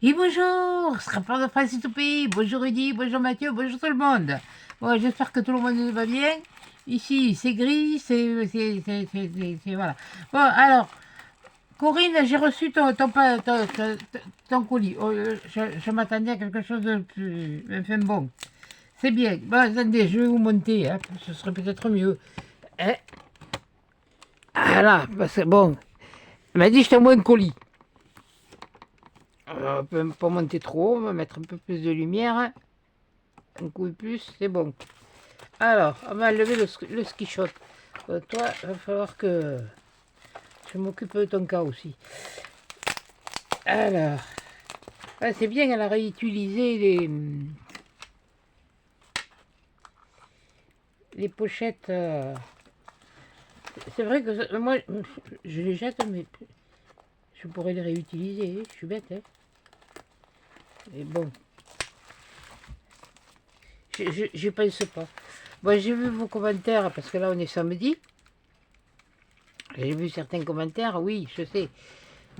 Et bonjour, ce sera pas de Francis Toupé. Bonjour Rudy, bonjour Mathieu, bonjour tout le monde. Bon, j'espère que tout le monde va bien. Ici, c'est gris, voilà. Bon, alors, Corinne, j'ai reçu ton colis. Oh, je m'attendais à quelque chose de plus... Enfin bon, c'est bien. Bon, attendez, je vais vous monter, hein, ce serait peut-être mieux. Hein. Voilà, parce que bon, elle m'a dit je t'envoie un colis. On peut pas monter trop haut, on va mettre un peu plus de lumière. Un coup de plus, c'est bon. Alors, on va lever le ski shot. Toi, il va falloir que je m'occupe de ton cas aussi. Alors, ouais, c'est bien, elle a réutilisé les pochettes. C'est vrai que moi, je les jette, mais je pourrais les réutiliser. Je suis bête, hein. Mais bon, je pense pas. Bon, j'ai vu vos commentaires, parce que là, on est samedi. J'ai vu certains commentaires, oui, je sais.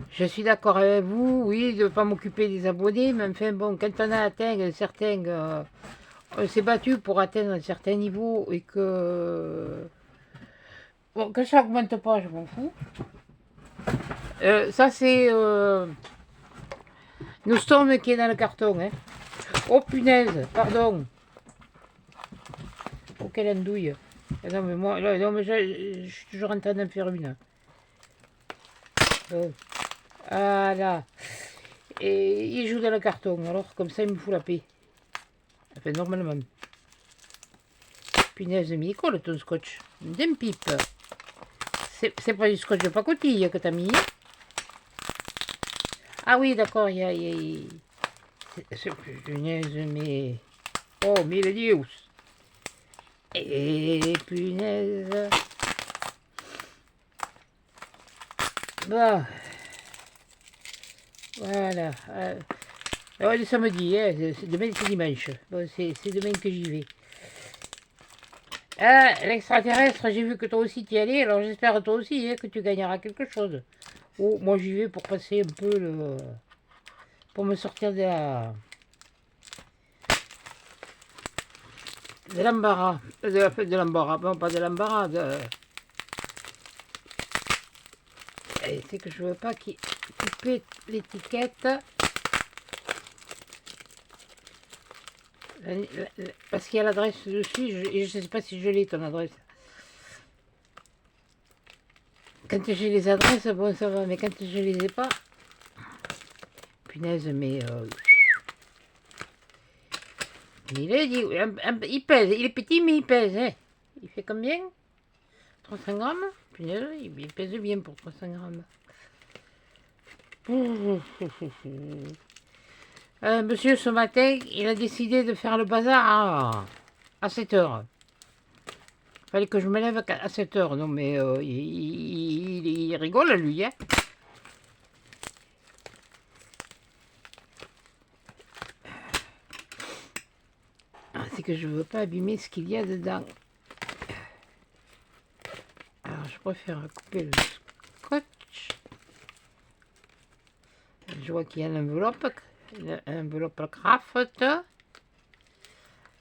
Je suis d'accord avec vous, oui, de ne pas m'occuper des abonnés, mais enfin bon, quand on a atteint un certain... on s'est battu pour atteindre un certain niveau et que... Bon, que ça augmente pas, je m'en fous. Ça c'est... Nous sommes qui est dans le carton, hein. Oh punaise, pardon. Oh quelle andouille. Non mais moi, non, mais je suis toujours en train d'en faire une. Oh. Voilà. Et il joue dans le carton, alors comme ça il me fout la paix. Enfin, normalement. Punaise, mais il colle ton scotch. D'un pipe. C'est pas du scotch de pacotille que t'as mis. Ah oui, d'accord, punaise, mais... Oh, mille dios. Et punaise. Bon. Voilà. Alors, le samedi, hein, demain c'est dimanche. Bon, c'est demain que j'y vais. Ah, l'extraterrestre, j'ai vu que toi aussi t'y allais, alors j'espère toi aussi hein, que tu gagneras quelque chose. Oh, moi j'y vais pour passer un peu le... pour me sortir de l'embarras. De l'embarras, non pas de l'embarras, c'est que je veux pas qu'il coupe l'étiquette. Parce qu'il y a l'adresse dessus, et je ne sais pas si je l'ai ton adresse. Quand j'ai les adresses, bon ça va, mais quand je les ai pas, punaise, mais il est dit, il pèse, il est petit mais il pèse, hein. Il fait combien? 300 grammes? Punaise, il pèse bien pour 300 grammes. Monsieur, ce matin, il a décidé de faire le bazar à 7 heures. Il fallait que je me lève à 7 heures. Non, mais il rigole, lui. Hein. C'est que je veux pas abîmer ce qu'il y a dedans. Alors, je préfère couper le scotch. Je vois qu'il y a l'enveloppe craft.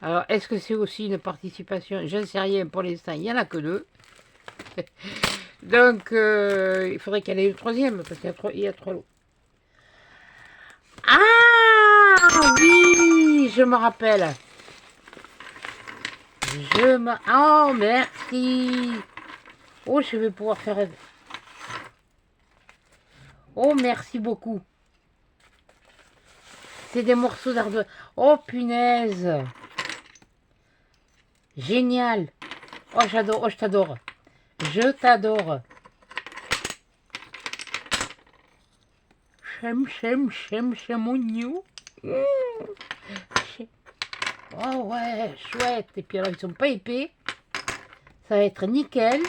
Alors, est-ce que c'est aussi une participation? Je ne sais rien pour l'instant, il n'y en a que 2. Donc, il faudrait qu'elle ait le 3e, parce qu'il y a 3 lots. Ah oui, je me rappelle. Oh, merci. Oh, je vais pouvoir faire... Oh, merci beaucoup. C'est des morceaux d'arbre. Oh, punaise. Génial. Oh, j'adore. Oh, je t'adore. Je t'adore. J'aime oignon. Oh ouais, chouette. Et puis alors, ils sont pas épais. Ça va être nickel.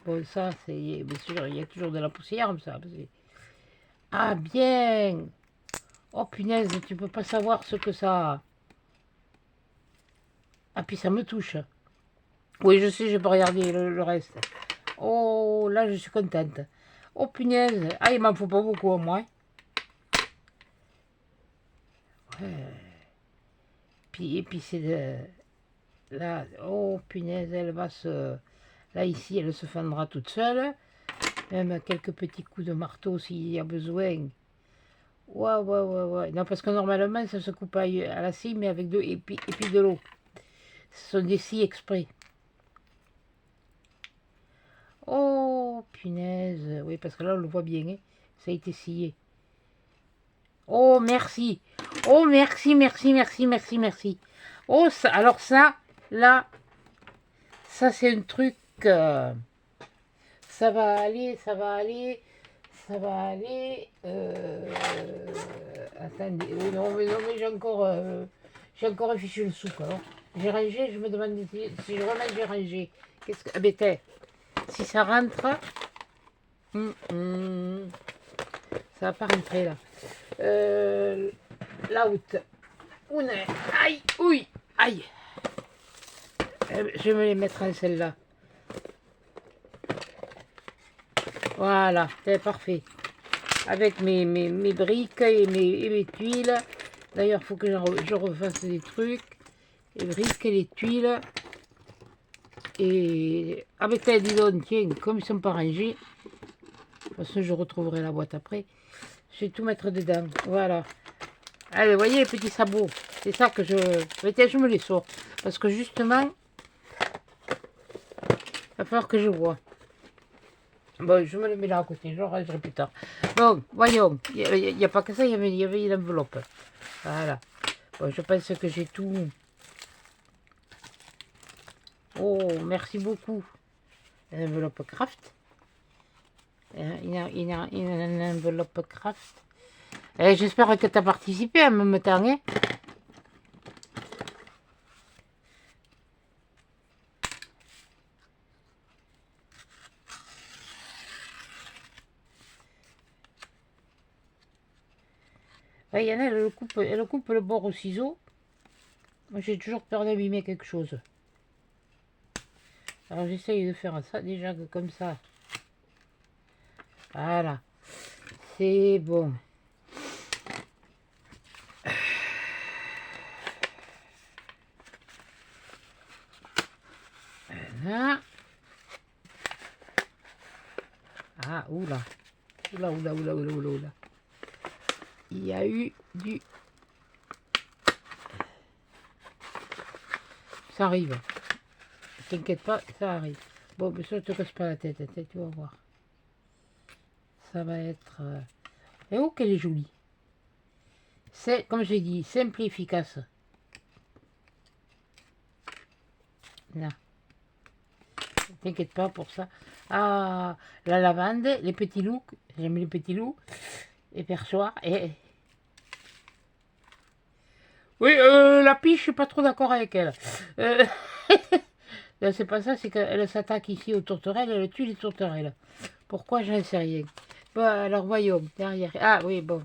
Bon, ça, c'est... Bien sûr, il y a toujours de la poussière, comme ça. Ah, bien. Oh, punaise, tu peux pas savoir ce que ça... Ah, puis ça me touche. Oui, je sais, je peux regarder le reste. Oh, là, je suis contente. Oh, punaise. Ah, il m'en faut pas beaucoup, au moins. Et puis c'est de... Là, oh punaise, elle va se... Là, ici, elle se fendra toute seule. Même quelques petits coups de marteau s'il y a besoin. Ouais, ouais, ouais, ouais. Non, parce que normalement, ça se coupe à la scie, mais avec et puis de l'eau. Ce sont des scies exprès. Oh, punaise. Oui, parce que là, on le voit bien. Hein. Ça a été scié. Oh, merci. Oh, merci, merci, merci, merci, merci. Oh, ça, alors ça, là, ça, c'est un truc... ça va aller, ça va aller, ça va aller. Attendez, non, mais j'ai encore affiché le souk. Alors. J'ai rangé, je me demande si vraiment j'ai rangé. Qu'est-ce que... Ah, ben, si ça rentre... ça va pas rentrer, là. L'out. Aïe, oui, aïe. Je vais me les mettre en celle-là. Voilà, c'est parfait. Avec mes briques et mes tuiles. D'ailleurs, il faut que je refasse des trucs. Les briques et les tuiles. Et avec la dis donc, tiens, comme ils sont pas rangés, de toute façon, je retrouverai la boîte après. Je vais tout mettre dedans. Voilà. Allez, vous voyez les petits sabots. C'est ça que je... Tiens, je me les sors. Parce que justement, il va falloir que je vois. Bon, je me le mets là à côté, je le rangerai plus tard. Bon, voyons, il n'y a pas que ça, il y avait une enveloppe. Voilà. Bon, je pense que j'ai tout. Oh, merci beaucoup. Une enveloppe craft. Une enveloppe craft. J'espère que tu as participé en même temps. Hein. Il y en a, elle coupe le bord au ciseau. Moi, j'ai toujours peur d'abîmer quelque chose. Alors, j'essaye de faire ça déjà comme ça. Voilà. C'est bon. Voilà. Ah, oula. Oula, oula, oula, oula, oula, oula. Il y a eu du... Ça arrive. T'inquiète pas, ça arrive. Bon, mais ça, ne te casse pas la tête, tu vas voir. Ça va être... Et oh, qu'elle est jolie. C'est, comme j'ai dit, simple et efficace. Là. T'inquiète pas pour ça. Ah, la lavande, les petits loups. J'aime les petits loups. Les perchoirs. Et... Oui, la piche, je suis pas trop d'accord avec elle. C'est pas ça, c'est qu'elle s'attaque ici aux tourterelles, elle tue les tourterelles. Pourquoi, j'en sais rien. Bon, alors voyons, derrière. Ah oui, bon.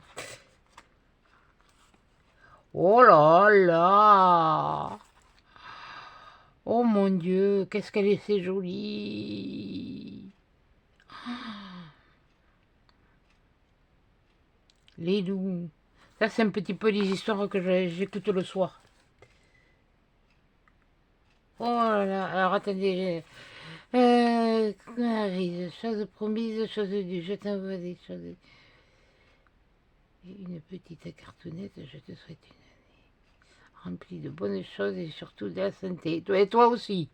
Oh là là! Oh mon Dieu, qu'est-ce qu'elle est, c'est jolie! Les loups. Ça, c'est un petit peu les histoires que j'écoute le soir. Oh là là, alors attendez. Chose promise, chose due. Je t'envoie des choses. Une petite cartonnette, je te souhaite une année remplie de bonnes choses et surtout de la santé. Et toi aussi.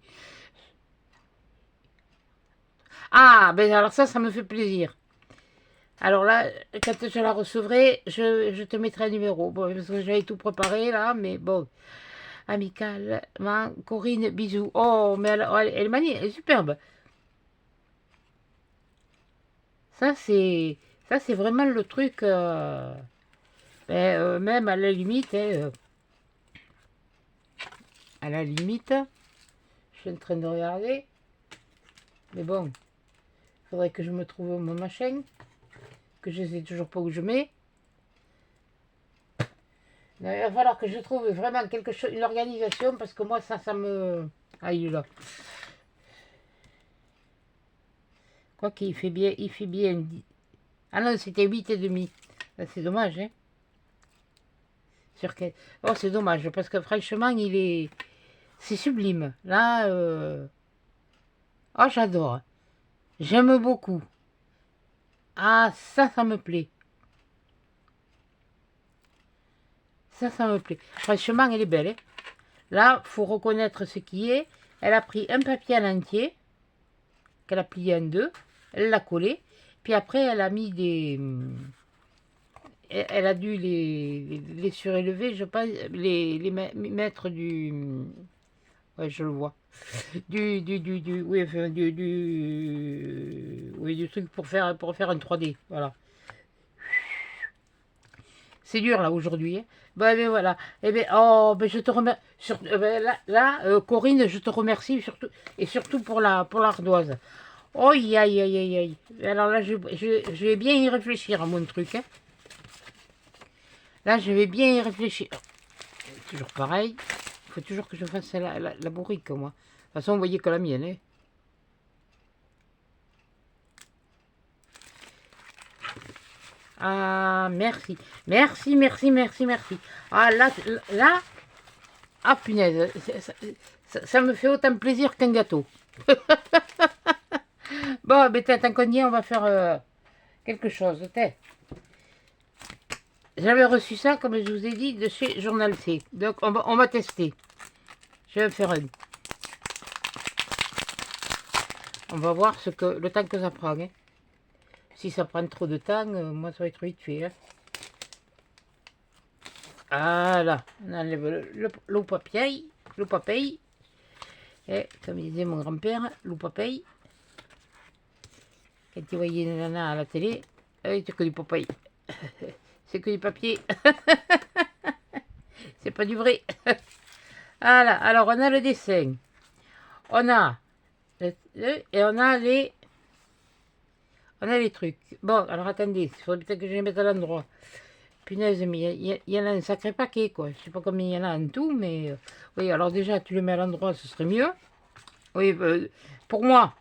Ah, ben alors ça me fait plaisir. Alors là, quand je la recevrai, je te mettrai un numéro. Bon, parce que j'avais tout préparé là, mais bon. Amicalement, Corinne, bisous. Oh, mais elle est magnifique, elle est superbe. Ça, c'est vraiment le truc. Même à la limite, hein, à la limite, je suis en train de regarder. Mais bon, il faudrait que je me trouve mon machin, que je sais toujours pas où je mets. Il va falloir que je trouve vraiment quelque chose, une organisation, parce que moi, ça me... Ah, il est là. Quoi qu'il fait bien, il fait bien. Ah non, c'était 8,5. C'est dommage, hein. Sur quel... Oh, c'est dommage, parce que franchement, il est... C'est sublime. Là, oh, j'adore. J'aime beaucoup. Ah, ça me plaît. Ça me plaît. Franchement, elle est belle. Hein. Là, faut reconnaître ce qui est. Elle a pris un papier à l'entier, qu'elle a plié en deux. Elle l'a collé. Puis après, elle a mis des... Elle a dû les surélever, je pense, mettre du... Ouais, je le vois. Oui, enfin, oui, du truc pour faire un 3D, voilà. C'est dur là aujourd'hui. Hein. Ben voilà. Eh ben, oh, ben je te remercie. Corinne, je te remercie surtout et surtout pour l'ardoise. Oh, aïe, aïe, aïe, aïe, aïe. Alors là, je vais bien y réfléchir à mon truc. Hein. Là, je vais bien y réfléchir. Toujours pareil. Il faut toujours que je fasse la bourrique, moi. De toute façon, vous voyez que la mienne. Hein. Ah, merci. Merci, merci, merci, merci. Ah, là, ah, punaise. Ça me fait autant plaisir qu'un gâteau. Bon, mais tant qu'on y est, on va faire quelque chose. J'avais reçu ça, comme je vous ai dit, de chez Journal C. Donc, on va tester. Je vais faire un. On va voir le temps que ça prend. Hein. Si ça prend trop de temps, moi, ça va être trop vite fait. Hein. Voilà. On enlève l'eau papier. L'eau papier. Et, comme disait mon grand-père, l'eau papier. Quand tu voyais une nana à la télé, c'est que du papier. C'est que du papier. C'est pas du vrai. Voilà. Alors, on a le dessin. On a... Et on a les... On a les trucs. Bon, alors attendez, il faudrait peut-être que je les mette à l'endroit. Punaise, mais il y en a un sacré paquet, quoi. Je sais pas combien il y en a en tout, mais... oui, alors déjà, tu les mets à l'endroit, ce serait mieux. Oui, pour moi,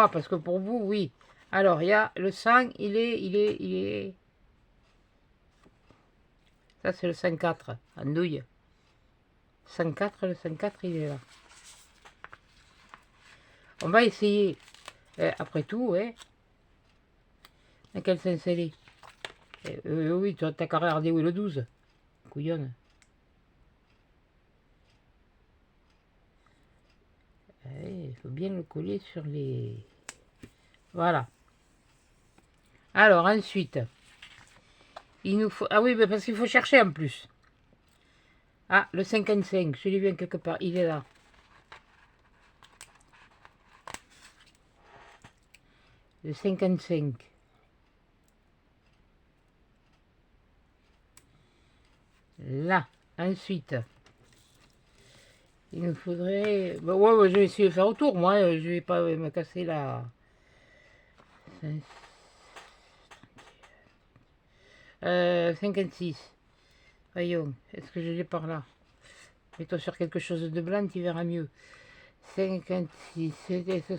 parce que pour vous, oui. Alors, il y a le sang, il est... Ça, c'est le 104, en douille. 104, le 104, il est là. On va essayer, après tout, hein. À quel sens elle est oui, tu as qu'à regarder où est le 12. Couillonne. Il faut bien le coller sur les... Voilà. Alors, ensuite, il nous faut... Ah oui, parce qu'il faut chercher en plus. Ah, le 55, je l'ai vu quelque part, il est là. Le 55. Là, ensuite, il nous faudrait... Bah, ouais, je vais essayer de faire autour, moi, je vais pas me casser la... 56. Voyons, est-ce que je l'ai par là? Mets-toi sur quelque chose de blanc, tu verras mieux. 56,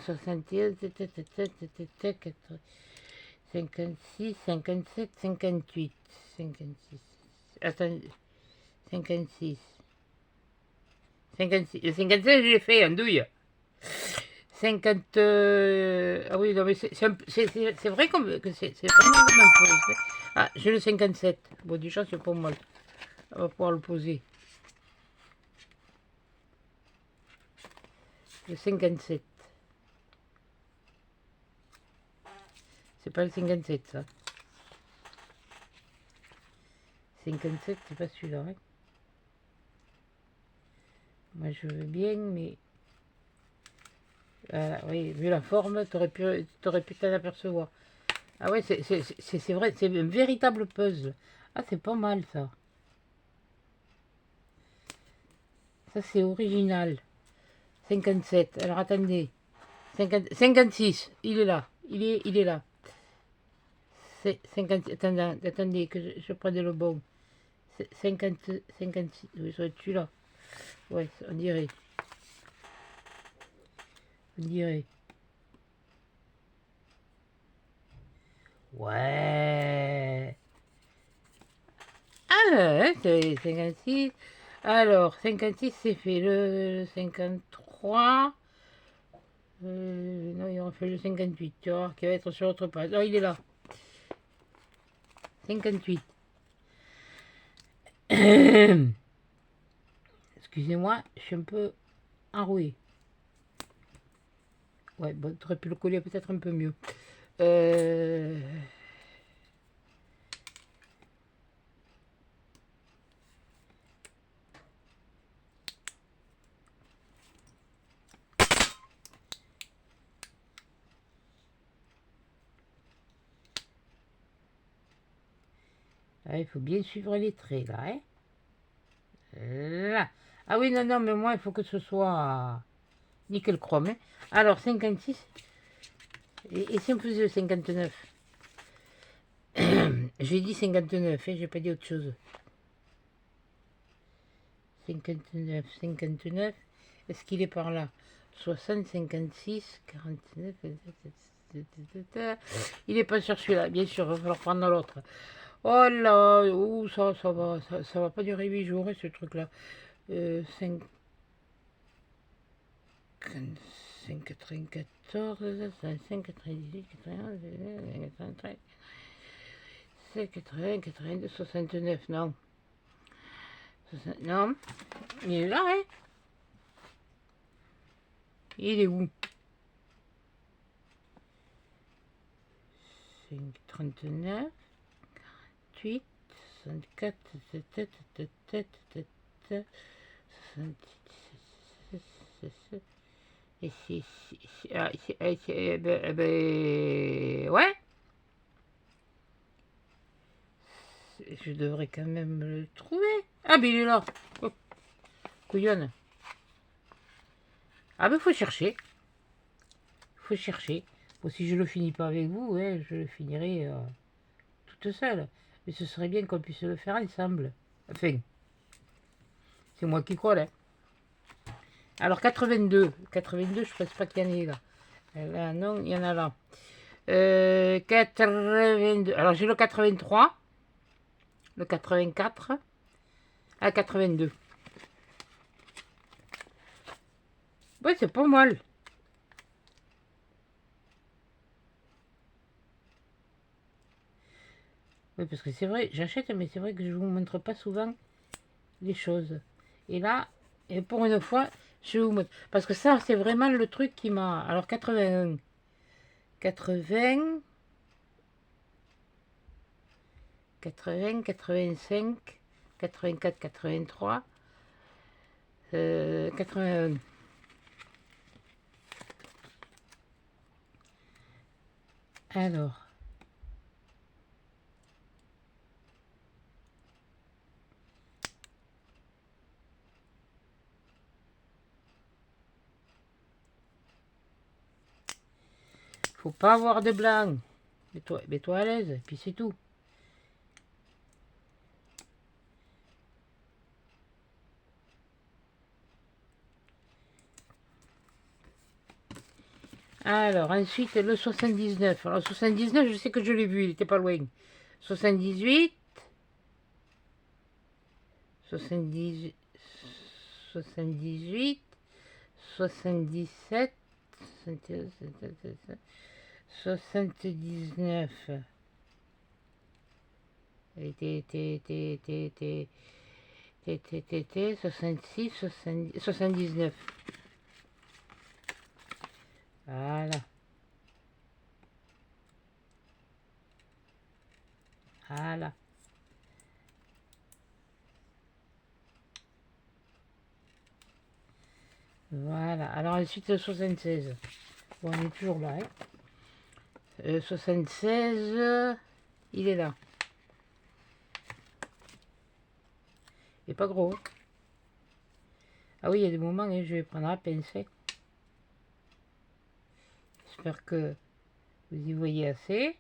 61, 56, 57, 58, 56. Attends, 56. 56. Le 57, je l'ai fait en douille. 50. Ah oui, non, mais c'est vrai que c'est vraiment comme un pose. Ah, j'ai le 57. Bon, du chance, c'est pas mal. On va pouvoir le poser. Le 57. C'est pas le 57, ça. 57, c'est pas celui-là. Hein. Moi, je veux bien, mais... oui, vu la forme, t'aurais pu t'en apercevoir. Ah ouais, c'est vrai, c'est un véritable puzzle. Ah, c'est pas mal, ça. Ça, c'est original. 57. Alors, attendez. 56. Il est là. Il est là. C'est 50... Attendez, que je prenne le bon. 50... 56. Oui, ça va être celui-là. Ouais, on dirait. On dirait. Ouais. c'est 56. Alors, 56, c'est fait le 53. Non, il aura fait le 58, tu vois, qui va être sur l'autre page. Oh, il est là. 58. Excusez-moi, je suis un peu enroué. Ouais, bon, tu aurais pu le coller peut-être un peu mieux. Ah, il faut bien suivre les traits, là, hein. Là. Ah oui, non, non, mais moi, il faut que ce soit nickel chrome, hein. Alors, 56. Et si on faisait le 59? J'ai dit 59, hein, j'ai pas dit autre chose. 59, 59. Est-ce qu'il est par là? 60, 56, 49. Il est pas sur celui-là, bien sûr, il va falloir prendre l'autre. Oh là, ouh, ça va pas durer 8 jours, hein, ce truc-là. 5, 94, 5, 98, 91, 93, 80, 82, 69, non. Non, il est là, hein. Il est où? 5, 39, 8, 64, 77, 77, et si, ouais, je devrais quand même le trouver. Ah, mais il est là. Oh, couillonne. Ah, ben faut chercher. Faut chercher. Bon, si je le finis pas avec vous, ouais, je le finirai toute seule. Mais ce serait bien qu'on puisse le faire ensemble. Enfin, c'est moi qui crois, là. Alors, 82. 82, je pense pas qu'il y en ait là. Là, non, il y en a là. 82. Alors, j'ai le 83. Le 84. Ah, 82. Ouais, c'est pas mal. Oui, parce que c'est vrai, j'achète, mais c'est vrai que je vous montre pas souvent les choses. Et là, et pour une fois, je vous montre. Parce que ça, c'est vraiment le truc qui m'a... Alors, 81, 80, 80, 85, 84, 83, 81. Alors... Faut pas avoir de blanc. Mets-toi à l'aise, et puis c'est tout. Alors, ensuite, le 79. Alors, 79, je sais que je l'ai vu, il était pas loin. 78. 70, 78. 77. 79. Et 66, 79. Voilà. Voilà. Voilà. Alors ensuite, le 76. Bon, on est toujours là. Hein. 76, il est là. Il n'est pas gros. Ah oui, il y a des moments où je vais prendre la pincée. J'espère que vous y voyez assez.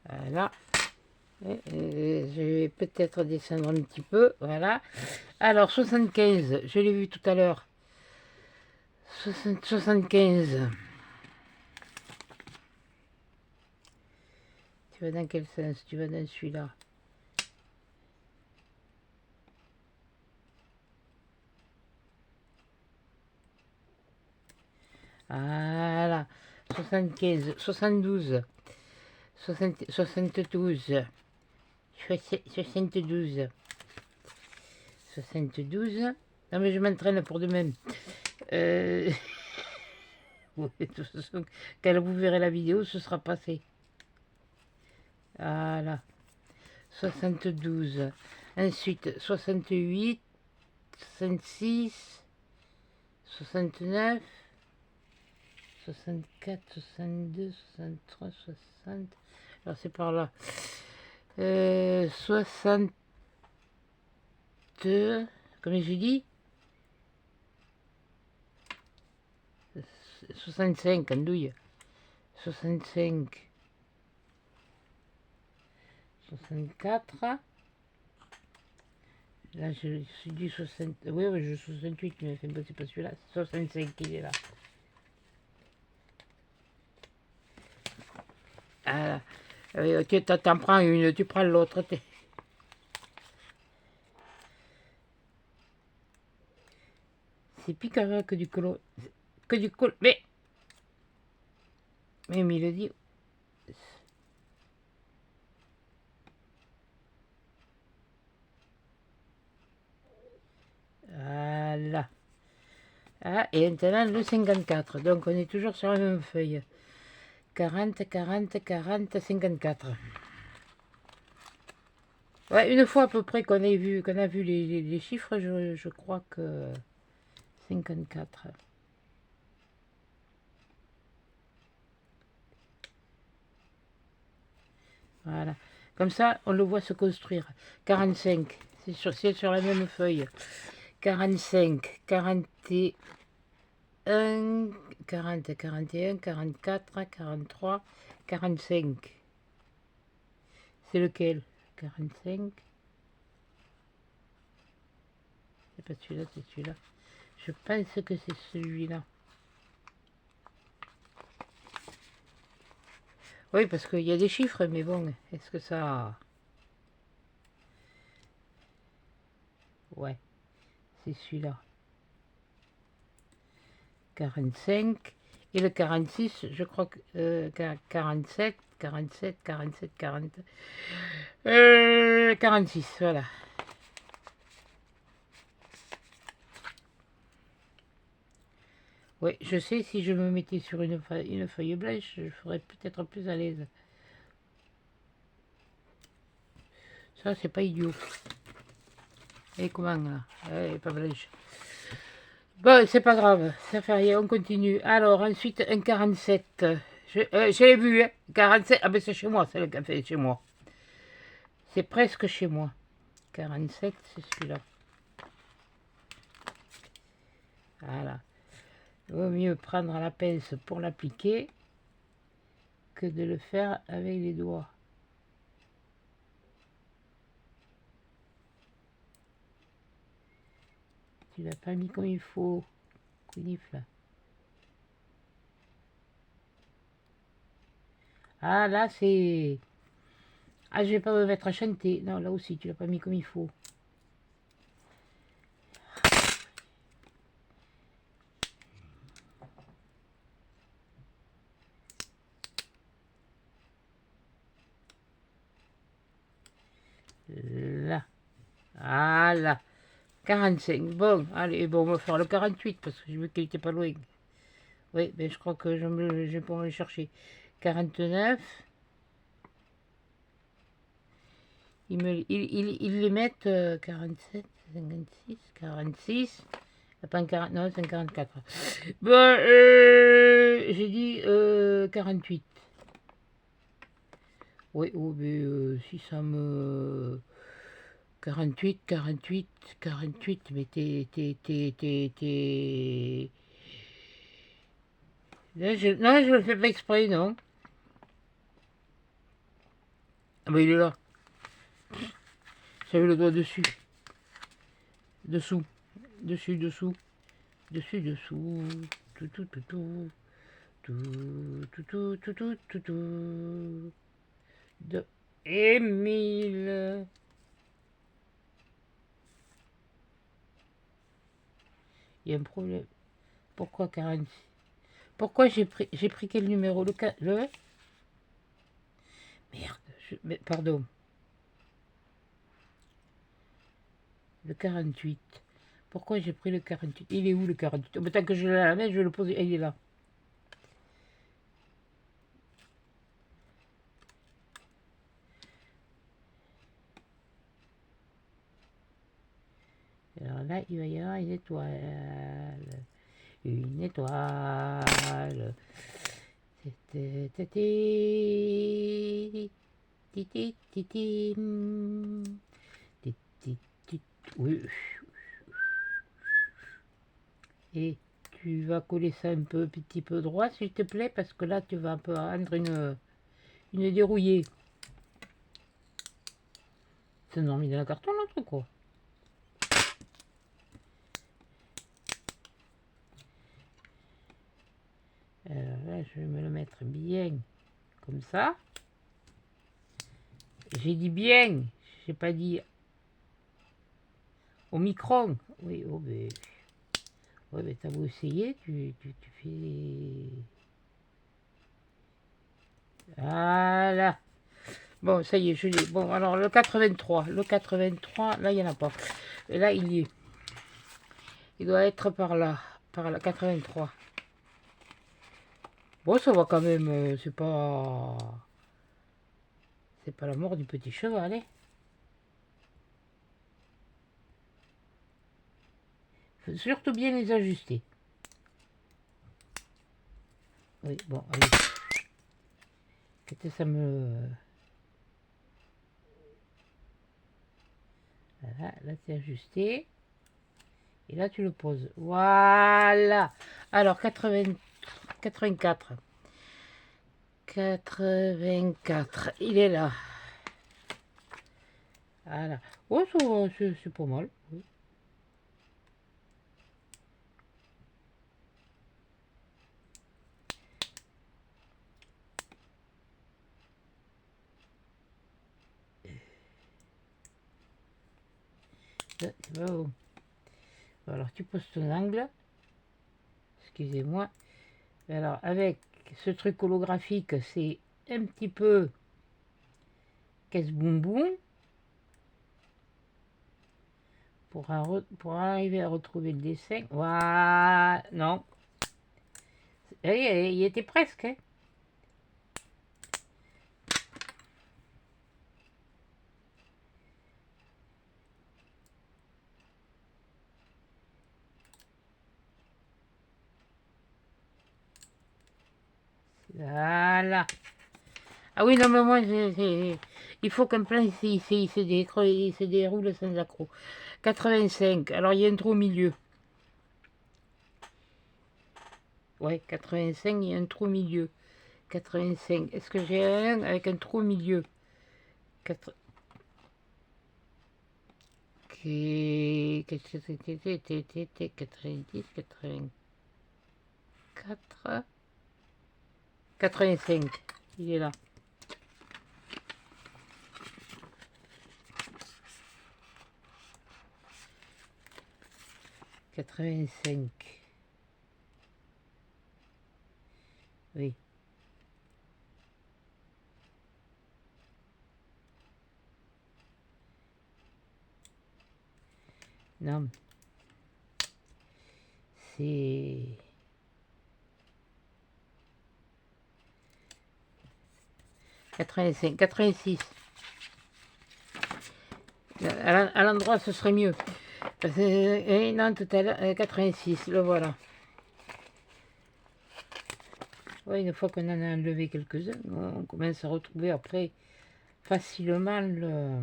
Voilà. Je vais peut-être descendre un petit peu. Voilà. Alors, 75, je l'ai vu tout à l'heure. 75. Tu vas dans quel sens? Tu vas dans celui-là. Voilà. 75, 72, 72, 72, 72. Non mais je m'entraîne pour demain. Oui, de toute façon, quand vous verrez la vidéo, ce sera passé. Voilà. 72. Ensuite, 68, 66, 69, 64, 62, 63, 60. Alors c'est par là. 62. Comme j'ai dit 65, andouille. 65. 64. Là, je suis dit 60. Oui, oui, je 68, mais c'est pas celui-là. 65 qui est là. Ah, tu t'en prends une, tu prends l'autre. C'est piquant que du colo. Que du colo. Mais il le dit. Voilà. Ah, et maintenant le 54. Donc on est toujours sur la même feuille. 40, 40, 40, 54. Ouais, une fois à peu près qu'on a vu les chiffres, je crois que 54. Voilà. Comme ça, on le voit se construire. 45. C'est sur la même feuille. 45, 41, 40, 41, 44, 43, 45. C'est lequel? 45. C'est pas celui-là, c'est celui-là. Je pense que c'est celui-là. Oui, parce qu'il y a des chiffres, mais bon, est-ce que ça... Ouais, c'est celui-là. 45. Et le 46, je crois que 47, 47, 47, 40. 46, voilà. Oui, je sais, si je me mettais sur une feuille blanche, je ferais peut-être plus à l'aise. Ça, c'est pas idiot. Et comment, là? Elle est pas blanche. Bon, c'est pas grave, ça fait rien, on continue. Alors, ensuite, un 47. Je l'ai vu, hein. 47. Ah ben c'est chez moi, c'est le café, chez moi. C'est presque chez moi. 47, c'est celui-là. Voilà. Il vaut mieux prendre la pince pour l'appliquer que de le faire avec les doigts. Tu l'as pas mis comme il faut. Kunifla. Ah là c'est... Ah, je vais pas me mettre à chanter. Non, là aussi, tu l'as pas mis comme il faut. Là. Voilà. 45. Bon, allez, bon, on va faire le 48 parce que je veux qu'il était pas loin. Oui, mais je crois que je vais pas aller chercher. 49. Ils les mettent 47, 56, 46. Pas 40, non, c'est 44. Bon, j'ai dit 48. Oui, oh, mais si ça me... 48, 48, 48, mais Là, non, je le fais pas exprès, non. Ah bah il est là. J'avais le doigt dessus. Dessous. Dessus, dessous. Dessus, dessous. Tout, tout, tout, tout. Tout, tout, tout, tout, tout, tout, tout. de Émile. Il y a un problème. Pourquoi 46? Pourquoi j'ai pris quel numéro? Le Merde, pardon. Le 48. Pourquoi j'ai pris le 48? Il est où le 48? Oh, tant que je l'ai à la main, je vais le poser. Il est là. Alors là, il va y avoir une étoile. Une étoile. Oui. Et tu vas coller ça un petit peu droit, s'il te plaît, parce que là, tu vas un peu rendre une dérouillée. C'est mis dans le carton, l'autre, quoi. Alors là, je vais me le mettre bien comme ça. J'ai dit bien, j'ai pas dit au micron. Oui, oh ben, ouais, ben t'as beau essayer, tu fais... Voilà. Bon, ça y est, je l'ai. Bon, alors le 83. Le 83, là, il n'y en a pas. Et là, il y est. Il doit être par là. Par là, 83. Bon, ça va quand même. C'est pas... C'est pas la mort du petit cheval, hein. Faut surtout bien les ajuster. Oui, bon, allez. Ça me... Voilà, là c'est ajusté. Et là tu le poses. Voilà. Alors 80, 84. 84. Il est là. Voilà. Oh, c'est pas mal. Oui. C'est pas bon. Alors tu poses ton angle. Excusez-moi. Alors avec ce truc holographique, c'est un petit peu casse-boum-boum. Pour arriver à retrouver le dessin. Voilà. Non. Il était presque. Hein. Voilà. Ah oui, non, mais moi, il faut qu'un plan, il se déroule sans accroc. 85. Alors, il y a un trou au milieu. Ouais, 85, il y a un trou au milieu. 85. Est-ce que j'ai un avec un trou au milieu? 4... 90, 84... 85. Il est là. « 85. Oui. Non. C'est... « 85, 86. À l'endroit, ce serait mieux. Non, tout à l'heure, 86, le voilà. Ouais, une fois qu'on en a enlevé quelques-uns, on commence à retrouver après facilement le...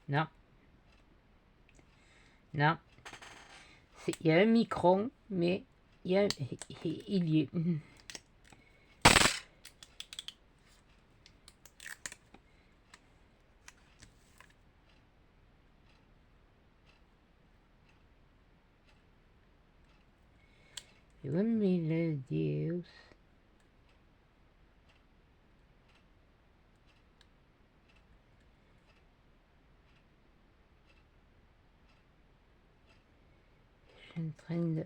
Non. Non. Il y a un micron, mais il y est. 2000 Dios. Je suis en train de...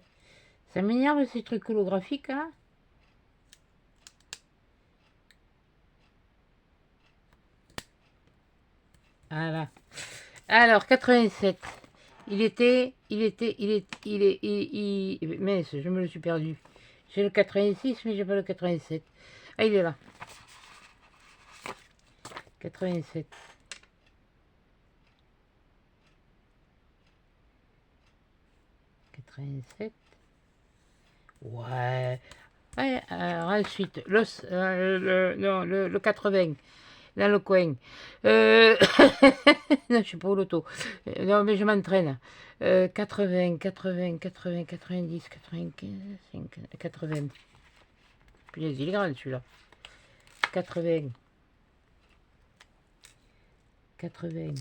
Ça m'énerve ces trucs holographiques, hein. Voilà. Alors, 87. Mince, je me le suis perdu. J'ai le 86, mais j'ai pas le 87. Ah, il est là. 87. 87. Ouais. Ouais, alors ensuite, le 80, dans le coin. Non, je suis pas au loto. Non, mais je m'entraîne. 80, 80, 80, 90, 95, 80. Puis il est grand celui-là. 80. 80.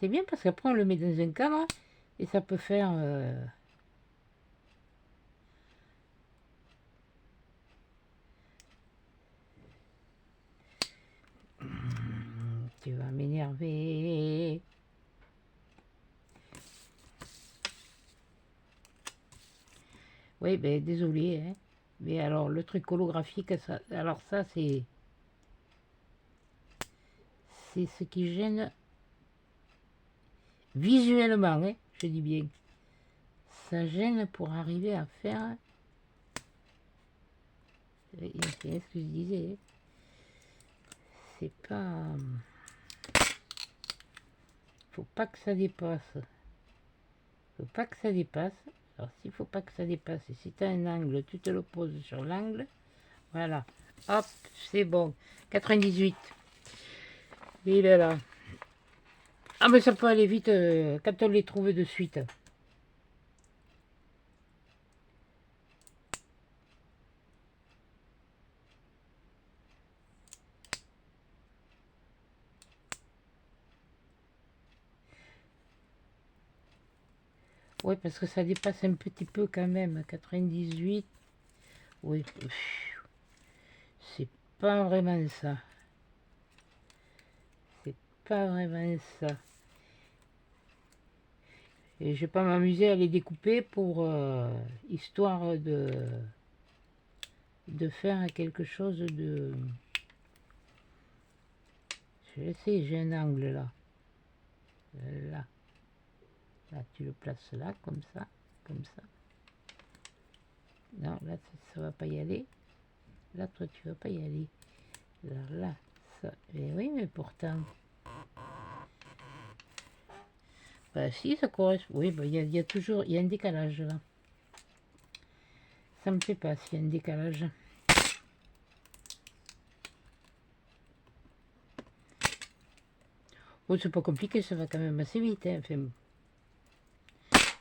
C'est bien parce qu'après on le met dans un cadre et ça peut faire... Tu vas m'énerver. Oui, ben désolé. Hein. Mais alors, le truc holographique, ça, alors ça, c'est ce qui gêne visuellement, hein, je dis bien. Ça gêne pour arriver à faire... C'est ce que je disais. C'est pas... Faut pas que ça dépasse. Faut pas que ça dépasse. Alors, s'il faut pas que ça dépasse, et si tu as un angle, tu te le poses sur l'angle. Voilà. Hop, c'est bon. 98. Il est là. Ah, mais ça peut aller vite quand on les trouve de suite. Oui, parce que ça dépasse un petit peu quand même. 98. Oui. C'est pas vraiment ça. C'est pas vraiment ça. Et je vais pas m'amuser à les découper pour histoire de faire quelque chose de... Je sais, j'ai un angle là. Là. Là, tu le places là, comme ça. Comme ça. Non, là, ça va pas y aller. Là, toi, tu vas pas y aller. Là, ça. Mais oui, mais pourtant... Bah si, ça correspond. Oui, bah, y a toujours... Il y a un décalage là. Ça me fait pas s'il y a un décalage. Bon, c'est pas compliqué, ça va quand même assez vite. Hein. Enfin,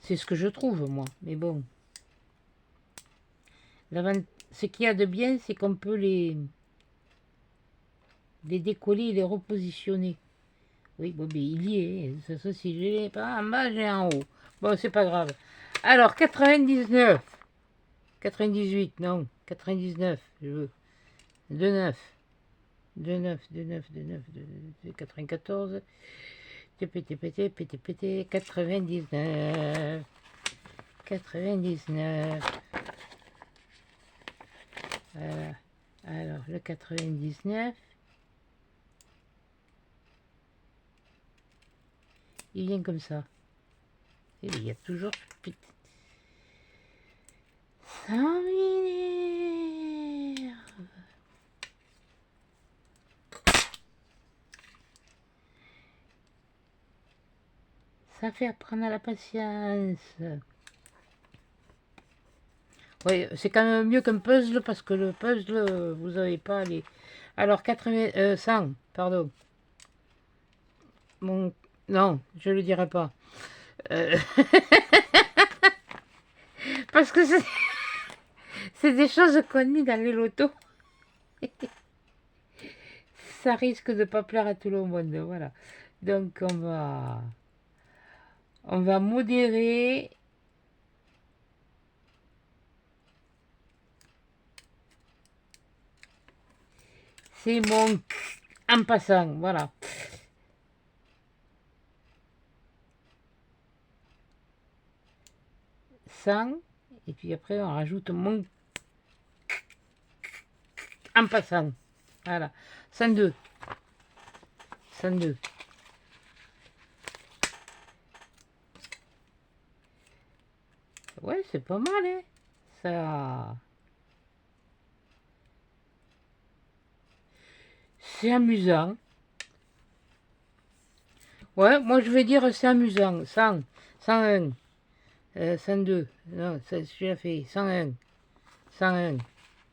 c'est ce que je trouve, moi. Mais bon. Ce qu'il y a de bien, c'est qu'on peut les décoller et les repositionner. Oui, bon, mais il y est. Ça, si je l'ai pas en bas, j'ai en haut. Bon, c'est pas grave. Alors, 99. 98, non. 99, je veux. 29. 29, 29, 29, 94. Pété, 99. 99. Voilà. Alors, le 99. Il vient comme ça. Et il y a toujours... Ça m'énerve. Ça fait apprendre à la patience. Oui, c'est quand même mieux qu'un puzzle parce que le puzzle, vous n'avez pas les... Alors, 80... 100, pardon. Bon, non, je le dirai pas. Parce que c'est des choses connues dans les lotos. ça risque de pas plaire à tout le monde, voilà. Donc on va modérer. C'est mon en passant, voilà. Sans, et puis après on rajoute mon en passant. Voilà. 102. 102. Ouais, c'est pas mal, hein. Ça. C'est amusant. Ouais, moi je vais dire c'est amusant. 100, 101, 102. Non, je l'ai fait. 101, 101.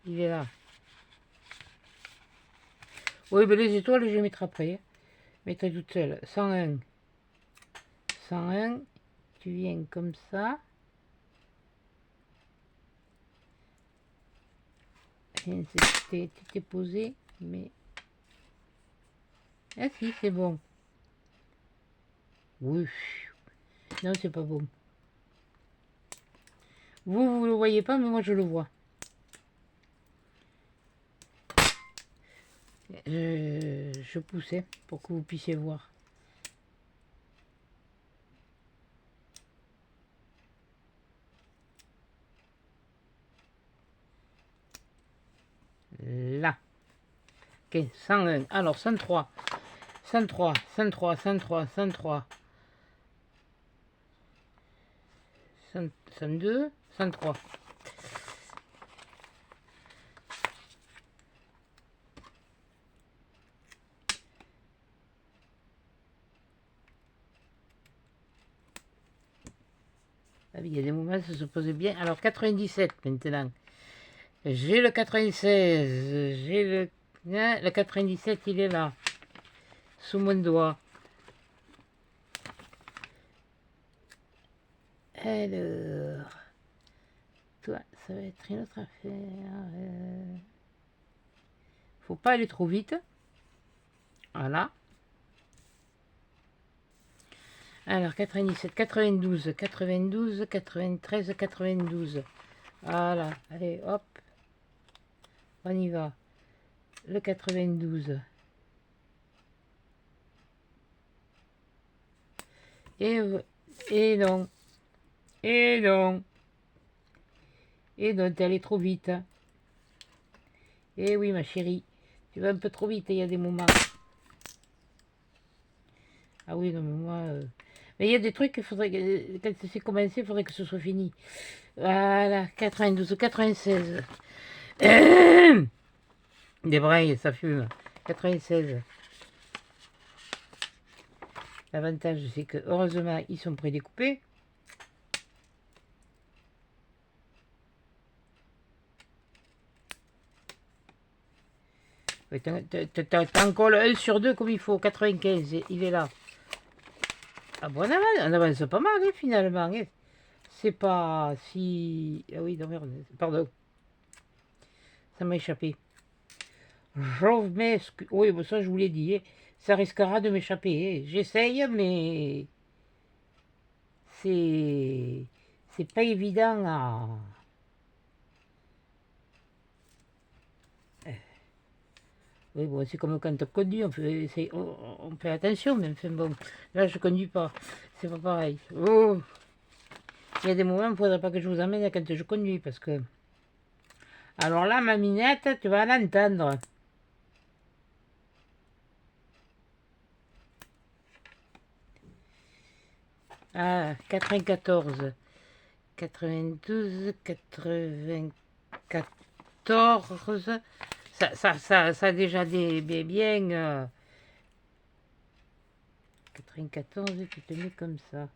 Il est là. Oui, mais les étoiles, je vais mettre après. Mettrai toute seule. 101. 101. Tu viens comme ça. T'es posé, mais... Ah si, c'est bon. Oui. Non, c'est pas bon. Vous le voyez pas, mais moi je le vois. Je poussais pour que vous puissiez voir. Là. Ok, 101. Alors, 103. 103, 103, 103, 103. 102, 103. Ah oui, il y a des moments, ça se posait bien. Alors, 97 maintenant. J'ai le 96. J'ai le 97, il est là. Sous mon doigt. Alors, toi, ça va être une autre affaire. Faut pas aller trop vite. Voilà. Alors, 97, 92, 92, 93, 92. Voilà. Allez, hop. On y va. Le 92. Et non. Et non. Et non, t'es allé trop vite. Et oui, ma chérie. Tu vas un peu trop vite, il y a des moments. Ah oui, non, mais moi... Mais il y a des trucs qu'il faudrait... Quand c'est commencé, il faudrait que ce soit fini. Voilà, 92, 96. Des brailles, ça fume. 96. L'avantage, c'est que, heureusement, ils sont prédécoupés. T'en colles 1 sur 2 comme il faut. 95, il est là. Ah bon, on avance pas mal, hein, finalement. Hein. C'est pas si... Ah oui, non, merde, pardon. Ça m'a échappé. Oui, bon, ça, je vous l'ai dit. Hein. Ça risquera de m'échapper. Hein. J'essaye, mais... C'est pas évident à... Oui, bon, c'est comme quand on conduit, on fait attention, mais enfin bon, là je conduis pas, c'est pas pareil. Oh, il y a des moments où il ne faudrait pas que je vous emmène quand je conduis, parce que... Alors là, ma minette, tu vas l'entendre. Ah, 94, 92, 94... Ça a déjà des bien... 94, tu te mets comme ça.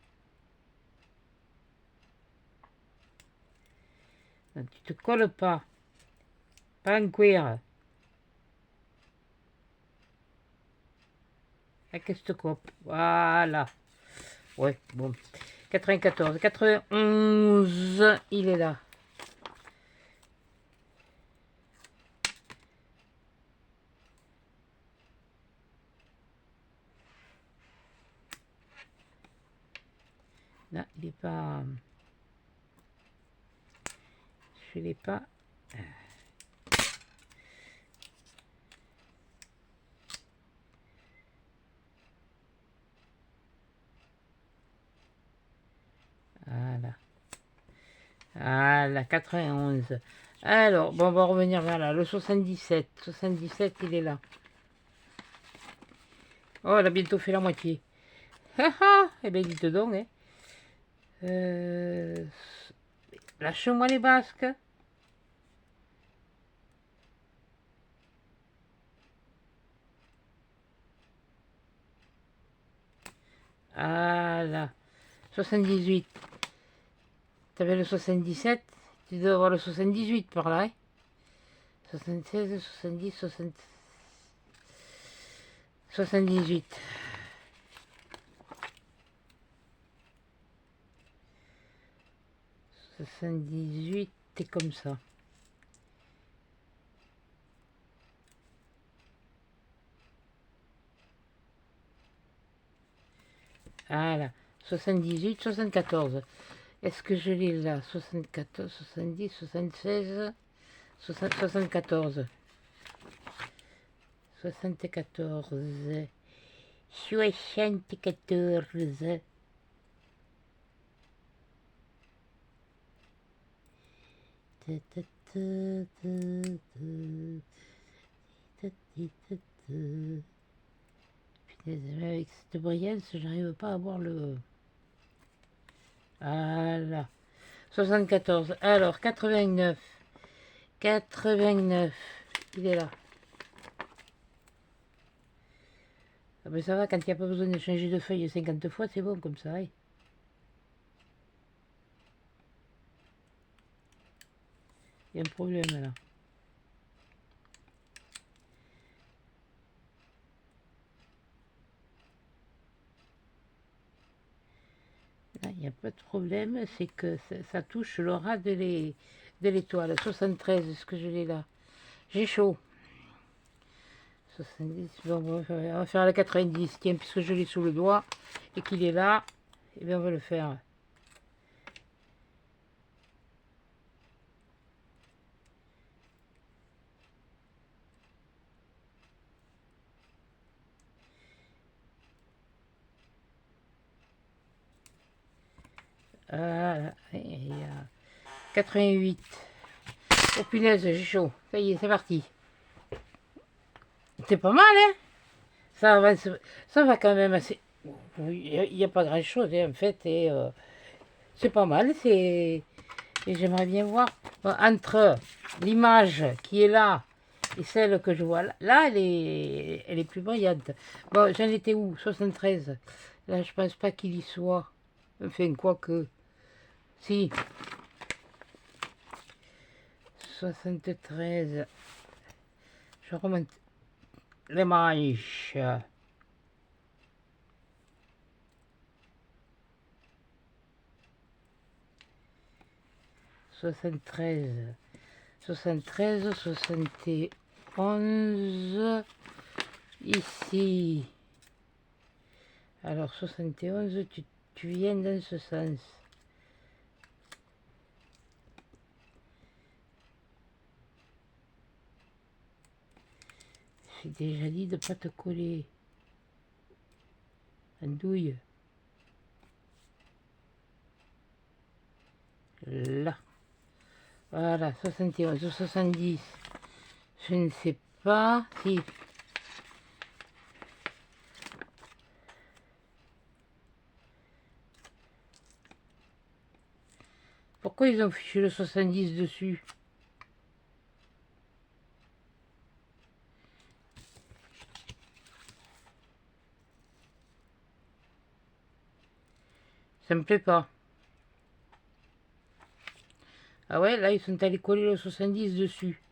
Non, tu te colles pas. Pas en cuir. Avec cette coupe. Voilà. Ouais, bon. 94, 91, il est là. Là, il n'est pas... Je ne l'ai pas... Voilà. Voilà, 91. Alors, bon, on va revenir vers là. Le 77. 77, il est là. Oh, elle a bientôt fait la moitié. Ah ah. Eh bien, dites donc, hein. Lâche-moi les basques. Voilà. 78. Tu avais le 77. Tu dois avoir le 78 par là, hein. 76, 70, 60... 78. 78, t'es comme ça. Voilà. 78, 74. Est-ce que je l'ai là? 74, 70, 76, 74. 74. 74. Punaise, avec cette brillance, j'arrive pas à voir le... Voilà. 74. Alors, 89. 89. Il est là. Ah ben ça va, quand il n'y a pas besoin de changer de feuille 50 fois, c'est bon comme ça. Hein. Il y a un problème là. Là, il n'y a pas de problème, c'est que ça touche le ras de l'étoile. 73, est-ce que je l'ai là? J'ai chaud. 70, bon, on va faire la 90, tiens, puisque je l'ai sous le doigt et qu'il est là, et bien on va le faire. Voilà, il y a 88. Oh punaise, j'ai chaud. Ça y est, c'est parti. C'est pas mal, hein? Ça va quand même assez. Il n'y a pas grand chose, hein, en fait, et c'est pas mal. Et j'aimerais bien voir entre l'image qui est là et celle que je vois là, elle est plus brillante. Bon, j'en étais où? 73. Là, je pense pas qu'il y soit. Enfin, quoique. Si. 73. Je remonte les manches. 73. 73, 71. Ici. Alors, 71, tu viens dans ce sens. J'ai déjà dit de ne pas te coller. Andouille. Là. Voilà, 71 ou 70. Je ne sais pas si... Pourquoi ils ont fichu le 70 dessus? Ça me plaît pas. Ah ouais, là, ils sont allés coller le 70 dessus.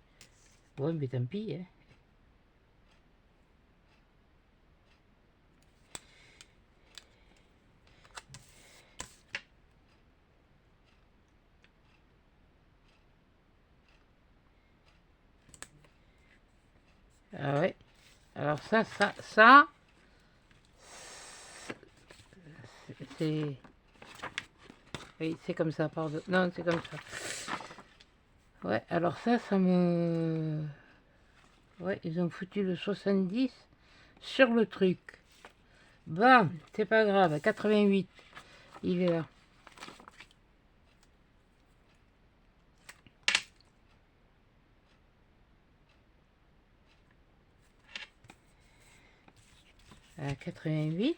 Ouais, mais tant pis, hein. Ah ouais. Alors ça, c'est... Oui, c'est comme ça, pardon. Non, c'est comme ça. Ouais, alors ça me... Ouais, ils ont foutu le 70 sur le truc. Bon, c'est pas grave, 88, il est là. À 88.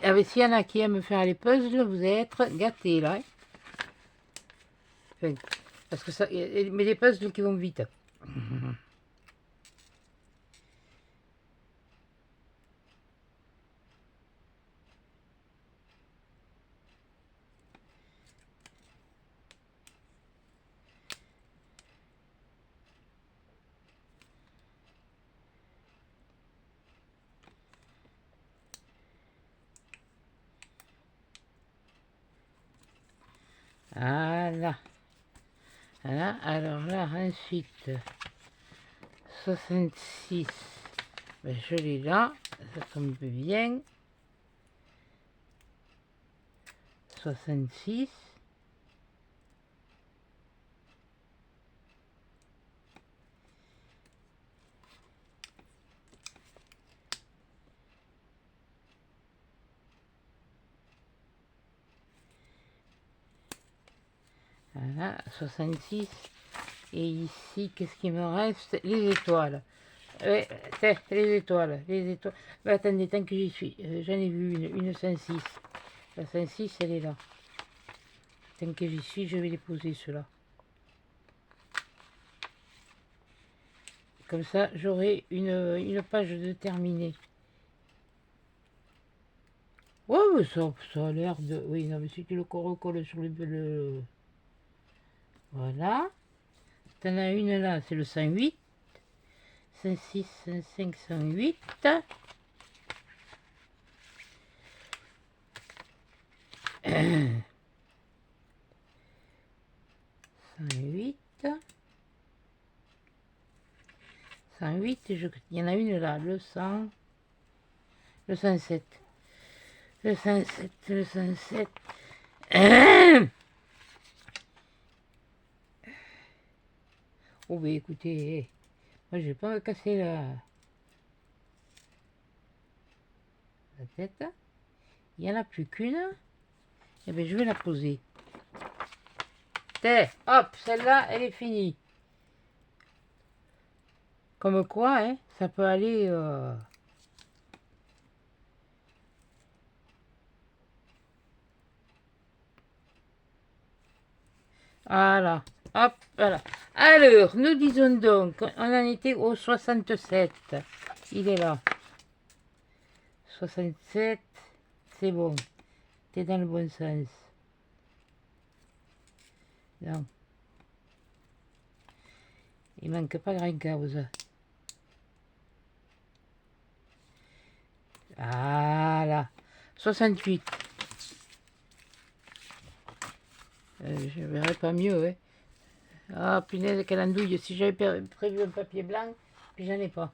Ah, mais s'il y en a qui aiment faire les puzzles, vous allez être gâtés là. Hein. Enfin, parce que ça, mais les puzzles qui vont vite. Voilà. Voilà. Alors là, ensuite, 66. Ben, je l'ai là. Ça tombe bien. 66. Voilà, 66. Et ici, qu'est-ce qui me reste? Les étoiles. Les étoiles. Les étoiles. Ben, attendez, tant que j'y suis. J'en ai vu une 5-6. La 5-6, elle est là. Tant que j'y suis, je vais les poser ceux-là. Comme ça, j'aurai une page de terminée. Ouais, mais ça a l'air de... Oui, non, mais si tu le recolles sur le... Voilà. T'en as une là, c'est le 108. 106, 105, 108. 108. 108, il y en a une là, le 100. Le 107. Le 107, le 107. Oh, bah écoutez, moi je vais pas me casser la tête. Il n'y en a plus qu'une. Et bien je vais la poser. Hop, celle-là, elle est finie. Comme quoi, hein, ça peut aller... Voilà. Hop, voilà. Alors, nous disons donc, on en était au 67. Il est là. 67, c'est bon. T'es dans le bon sens. Non. Il manque pas grand-chose. Voilà. 68. Je verrai pas mieux, hein. Ah, punaise, quelle andouille. Si j'avais prévu un papier blanc, puis j'en ai pas.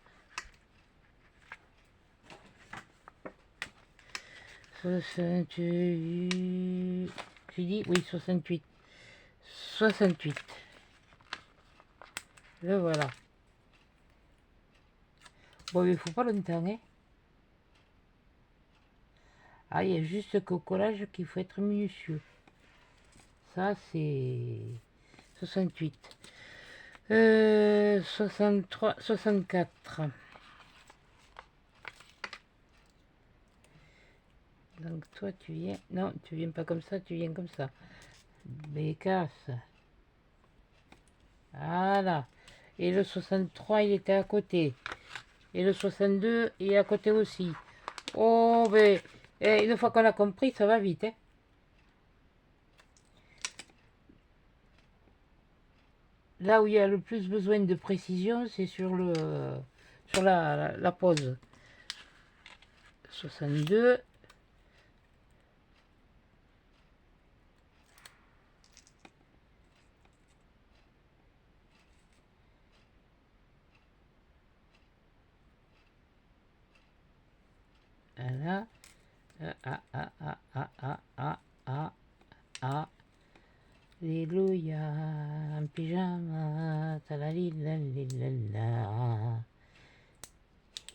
68. J'ai dit, oui, 68. 68. Le voilà. Bon, il faut pas longtemps, hein. Ah, il y a juste qu'au collage qu'il faut être minutieux. Ça, c'est 68. 63, 64. Donc toi, tu viens... Non, tu viens pas comme ça, tu viens comme ça. Bécasse. Voilà. Et le 63, il était à côté. Et le 62, il est à côté aussi. Oh, ben... une fois qu'on a compris, ça va vite, hein. Là où il y a le plus besoin de précision, c'est sur la pause. 62. Voilà. Ah, ah, ah, ah, ah, ah, ah, ah. Alléluia, un pyjama, talalilalilala.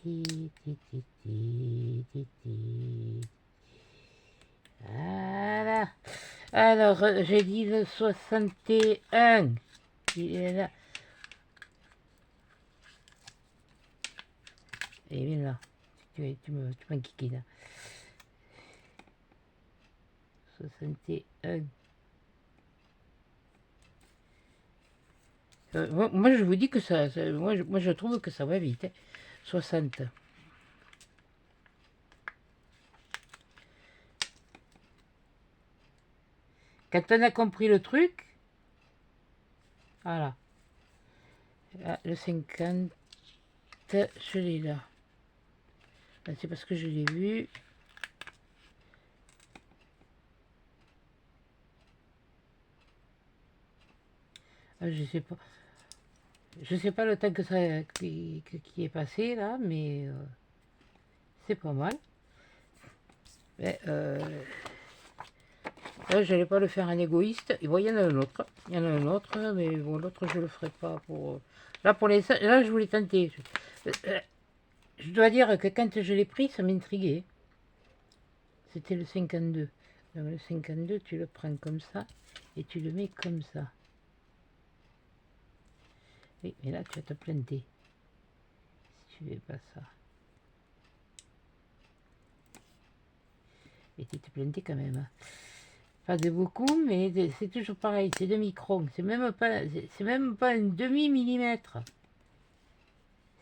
Ti, ti, ti, ti, ti, ti. Voilà. Alors, j'ai dit le 61. Il est là. Et viens là. Tu m'enquiquines là. 61. Moi, je vous dis que moi, je trouve que ça va vite. 60. Quand on a compris le truc, voilà. Ah, le 50, je l'ai là. C'est parce que je l'ai vu. Ah, je sais pas. Je sais pas le temps que ça qui est passé là, mais c'est pas mal. Mais, là, je n'allais pas le faire en égoïste. Bon, il y en a un autre. Il y en a un autre, mais bon, l'autre, je le ferai pas pour. Là, pour les. Là, je voulais tenter. Je dois dire que quand je l'ai pris, ça m'intriguait. C'était le 52. Donc, le 52, tu le prends comme ça et tu le mets comme ça. Oui, mais là, tu vas te planter. Si tu veux pas ça. Et tu te plantais quand même. Pas de beaucoup, mais c'est toujours pareil. C'est 2 microns. C'est même pas un demi-millimètre.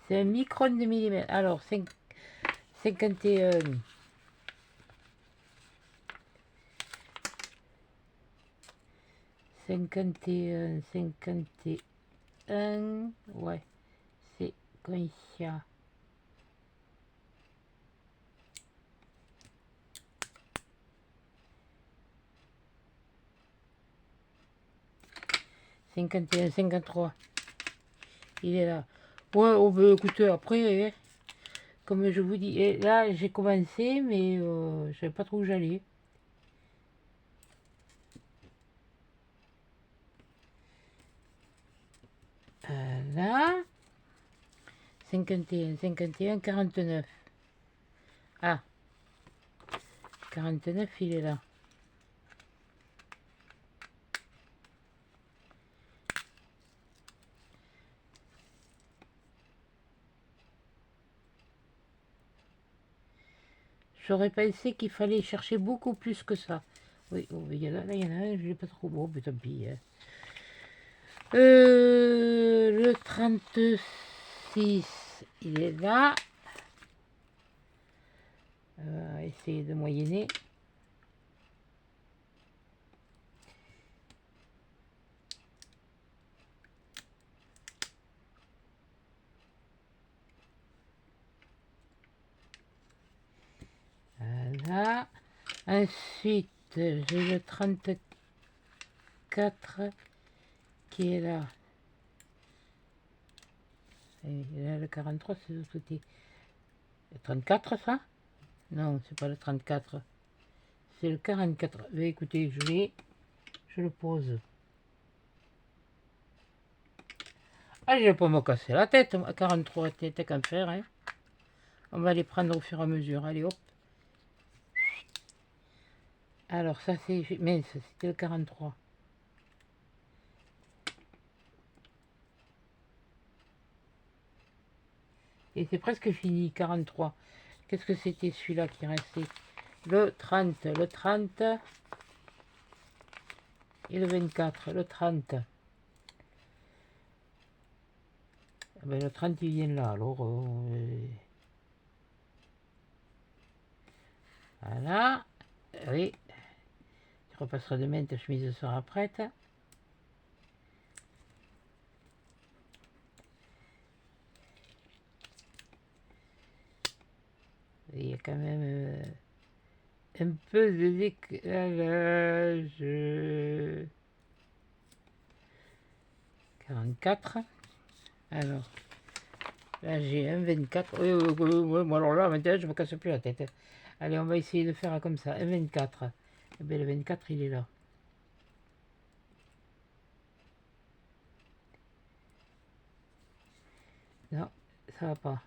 C'est un micron de millimètre. Alors, 51. 51, 51. Ouais, c'est comme ça. « 51, 53. Il est là. Ouais, oh, bah, écoutez, après, hein, comme je vous dis, et là, j'ai commencé, mais je savais pas trop où j'allais. Là, 51, 51, 49. Ah, 49, il est là. J'aurais pensé qu'il fallait chercher beaucoup plus que ça. Oui, oh, il y en a, là, il y en a un, je l'ai pas trop beau, mais tant pis. Hein. Le 36, il est là. Essayer de moyenner. Voilà. Ensuite, j'ai le 34 qui est là. Et là, le 43, c'est de l'autre côté. Le 34, ça? Non, c'est pas le 34. C'est le 44. Mais écoutez, je le pose. Ah, je vais pas me casser la tête. 43 têtes qu'à faire. Hein. On va les prendre au fur et à mesure. Allez, hop. Alors, ça, c'est... Mais c'était le 43. Et c'est presque fini, 43. Qu'est-ce que c'était celui-là qui restait? Le 30. Le 30. Et le 24. Le 30. Ah ben, le 30, il vient là. Alors... Voilà. Oui. Tu repasseras demain, ta chemise sera prête. Il y a quand même un peu de décalage. 44. Alors, là j'ai un 24. Moi alors là, maintenant je me casse plus la tête. Allez, on va essayer de faire comme ça. Un 24. Eh bien, le 24, il est là. Non, ça va pas.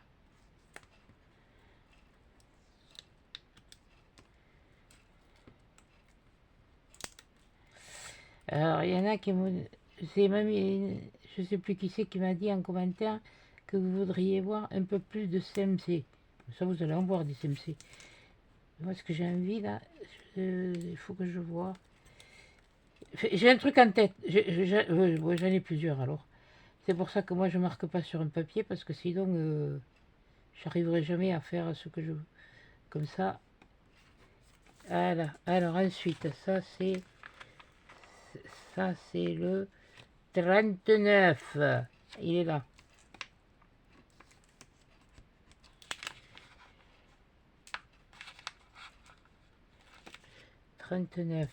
Alors, il y en a qui m'ont... C'est même... Je sais plus qui c'est qui m'a dit en commentaire que vous voudriez voir un peu plus de CMC. Ça, vous allez en voir des CMC. Moi, ce que j'ai envie, là, il faut que je vois. J'ai un truc en tête. J'en ai plusieurs, alors. C'est pour ça que moi, je marque pas sur un papier, parce que sinon, j'arriverai jamais à faire ce que je veux. Comme ça. Voilà. Alors, ensuite, ça, c'est le 39. Il est là. Trente-neuf.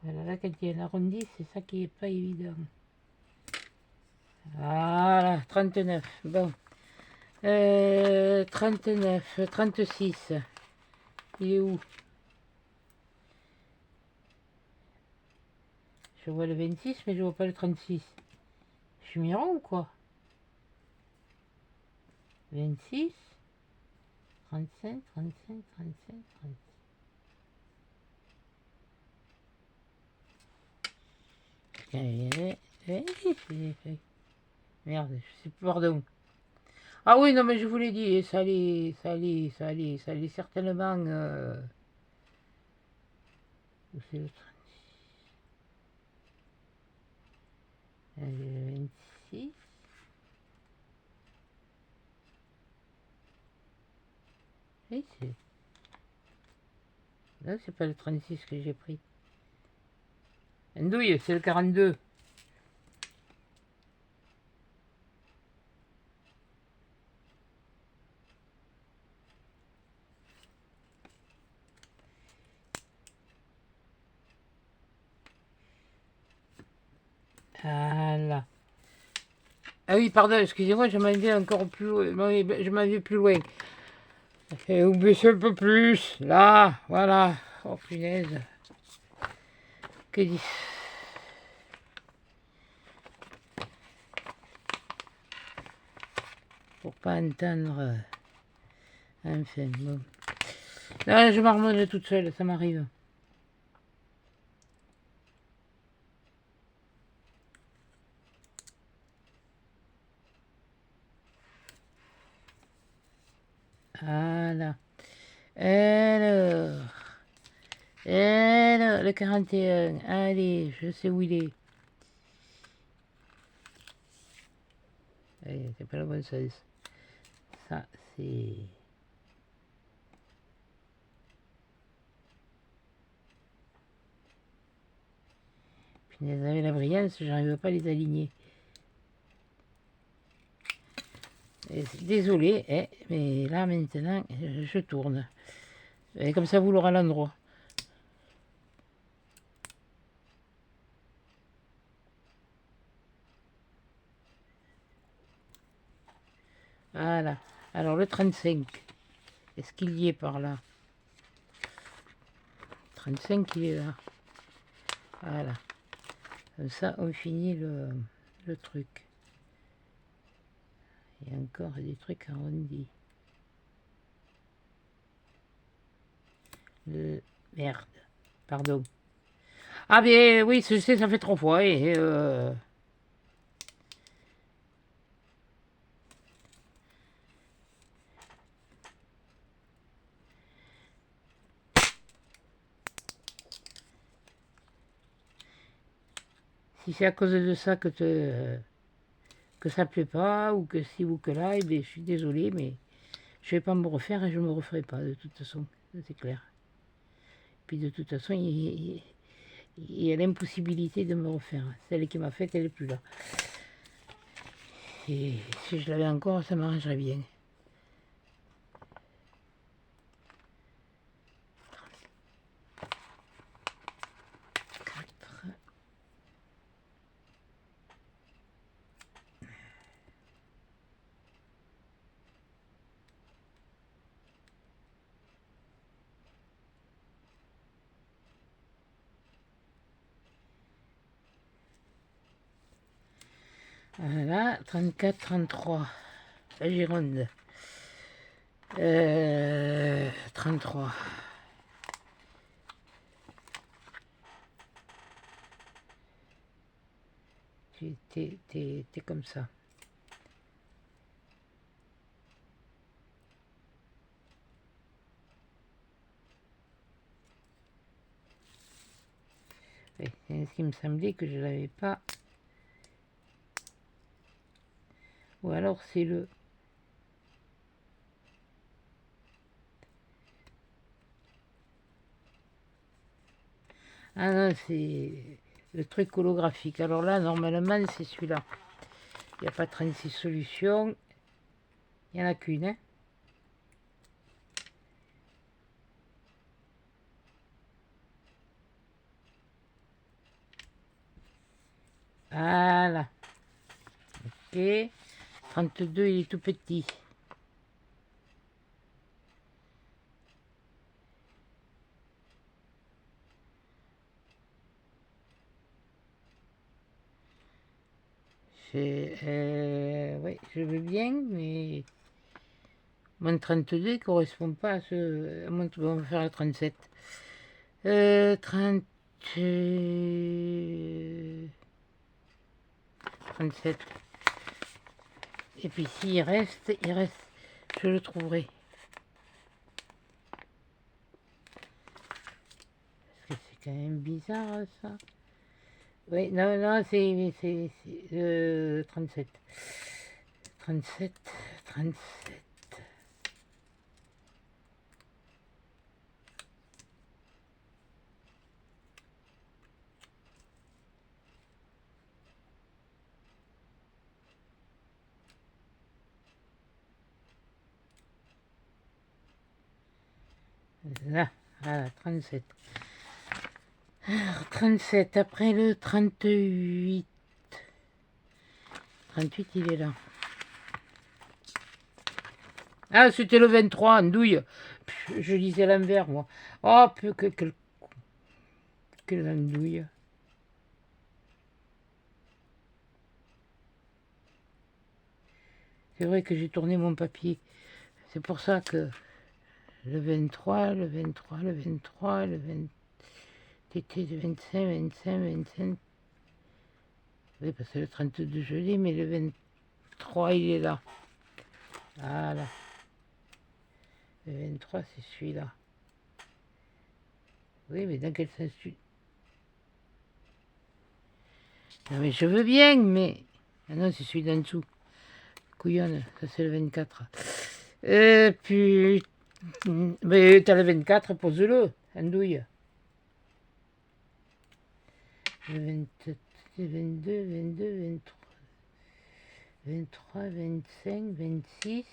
Voilà, là, quand il y a un arrondi, c'est ça qui est pas évident. Voilà, 39. Bon. 39, 36. Il est où? Je vois le 26, mais je vois pas le 36. Je suis mis rond ou quoi? 26, 35, 35, 35, 36. Merde, je sais plus, pardon. Ah oui, non, mais je vous l'ai dit, ça allait certainement... Où c'est le 36? Le 26. Oui, c'est... Là, c'est pas le 36 que j'ai pris. Andouille, c'est le 42. Voilà. Ah oui, pardon, excusez-moi, je m'en vais encore plus loin. Je m'en vais plus loin. Et vous baissez un peu plus. Là, voilà. Oh punaise. Que dit... Pour pas entendre... Enfin, bon. Là, je marmonne toute seule, ça m'arrive. Voilà. Alors, le 41. Allez, je sais où il est. Allez, c'est pas la bonne chose. Ça, c'est... Punaise, avec la brillance, j'arrive pas à les aligner. Désolé, mais là, maintenant, je tourne. Et comme ça, vous l'aurez à l'endroit. Voilà. Alors, le 35. Est-ce qu'il y est par là? 35, il est là. Voilà. Comme ça, on finit le truc. Il y a encore des trucs arrondis. Merde. Pardon. Ah, mais oui, je sais, ça fait 3 fois. Si c'est à cause de ça que ça plaît pas, ou que si ou que là, eh bien, je suis désolé, mais je vais pas me refaire et je me referai pas, de toute façon. C'est clair. Puis de toute façon, il y a l'impossibilité de me refaire. Celle qui m'a faite, elle est plus là. Et si je l'avais encore, ça m'arrangerait bien. Voilà, 34, 33. La Gironde. 33. T'es comme ça. Oui, c'est ce qui me semblait que je l'avais pas. Ou alors c'est le... Ah non, c'est le truc holographique. Alors là, normalement, c'est celui-là. Il n'y a pas 36 solutions. Il n'y en a qu'une, hein. Voilà. Ok. 32, il est tout petit. Oui, je veux bien, mais moins 32 ne correspond pas à ce... On va faire le 37. 30... 37. Et puis s'il reste, je le trouverai. Parce que c'est quand même bizarre, ça. Oui, non, non, c'est 37. 37, 37. Là, voilà, 37. Alors, 37, après le 38. 38, il est là. Ah, c'était le 23, andouille. Je lisais l'envers, moi. Oh, quelle andouille. C'est vrai que j'ai tourné mon papier. C'est pour ça que le 23, le 23, le 23, le 20... C'était le 25, 25, 25. Oui, parce que le 32, je l'ai, mais le 23, il est là. Voilà. Le 23, c'est celui-là. Oui, mais dans quel sens tu... Non, mais je veux bien, mais... Ah non, c'est celui d'en dessous. Couillonne, ça c'est le 24. Puis... Mais t'as le 24, pose-le, andouille. Le 22, 22, 23, 25, 26,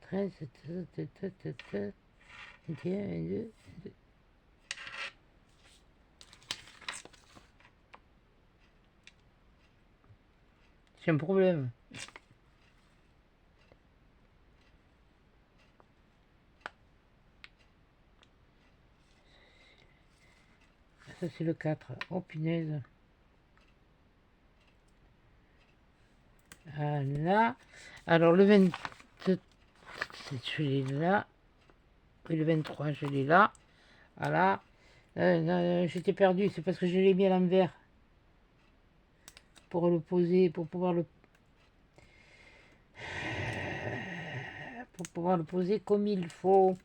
13, 21, 22... C'est un problème. Ça, c'est le 4. Oh, punaise. Voilà. Alors, le 20... C'est celui-là. Oui, le 23, je l'ai là. Voilà. Non, j'étais perdu. C'est parce que je l'ai mis à l'envers. Pour le poser, pour pouvoir le... Pour pouvoir le poser comme il faut.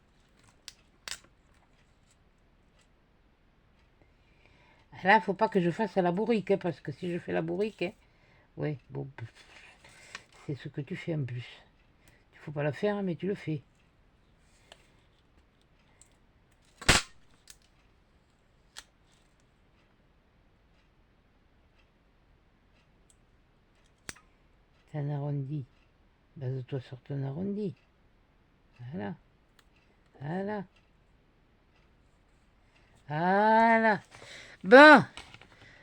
Là, faut pas que je fasse à la bourrique, hein, parce que si je fais la bourrique, hein, ouais, bon, c'est ce que tu fais en plus. Il faut pas la faire, mais tu le fais. C'est un arrondi. Base-toi sur ton arrondi. Voilà. Voilà. Voilà. Bon.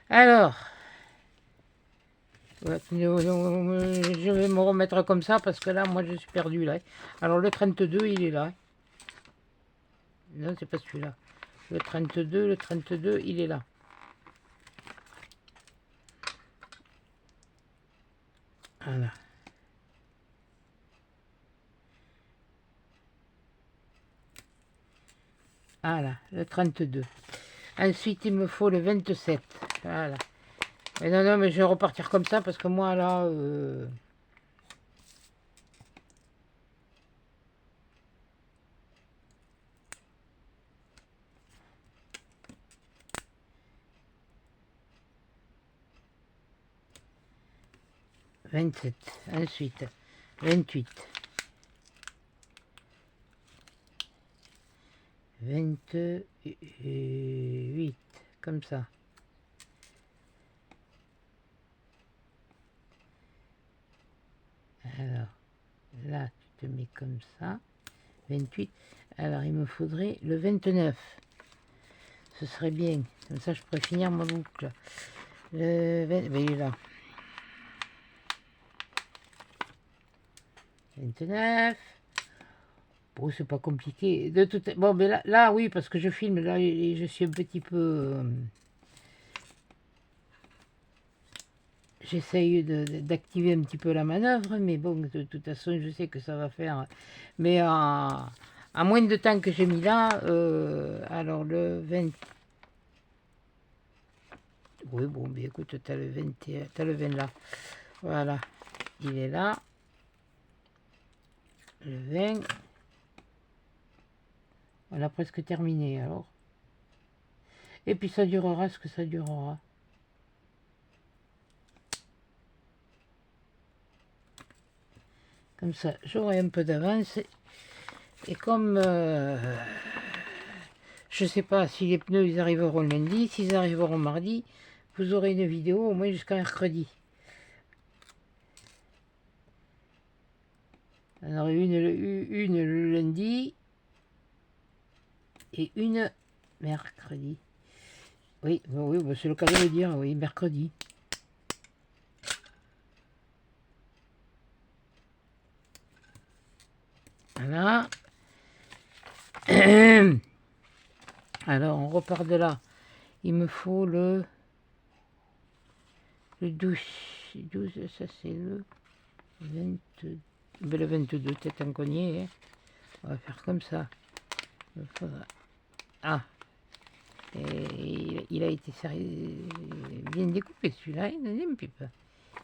Alors. Ouais, je vais me remettre comme ça parce que là, moi, je suis perdu là. Alors, le 32, il est là. Non, c'est pas celui-là. Le 32, il est là. Voilà. Voilà, le 32. Ensuite, il me faut le 27. Voilà. Mais non, non, mais je vais repartir comme ça parce que moi, là... 27. Ensuite, 28. 28. Comme ça. Alors, là, tu te mets comme ça. 28. Alors, il me faudrait le 29. Ce serait bien. Comme ça, je pourrais finir ma boucle. Le 20, ben, il est là. 29. Bon, c'est pas compliqué. De tout... Bon, mais là, oui, parce que je filme. Là, je suis un petit peu... J'essaye d'activer un petit peu la manœuvre, mais bon, de toute façon, je sais que ça va faire. Mais à moins de temps que j'ai mis là, alors le 20. Oui, bon, mais écoute, t'as le 20, t'as le 20 là. Voilà, il est là. Le 20. On a presque terminé alors. Et puis ça durera ce que ça durera. Comme ça, j'aurai un peu d'avance. Et comme je ne sais pas si les pneus ils arriveront lundi, s'ils arriveront mardi, vous aurez une vidéo au moins jusqu'à mercredi. On aurait une le lundi et une mercredi. Oui, oui, c'est le cas de le dire, oui, mercredi. Voilà. Alors, on repart de là. Il me faut le 12. 12, ça c'est le 22. Ben, le 22, tête en cogné. Hein. On va faire comme ça. Il faudra... Ah. Et il a été bien découpé celui-là.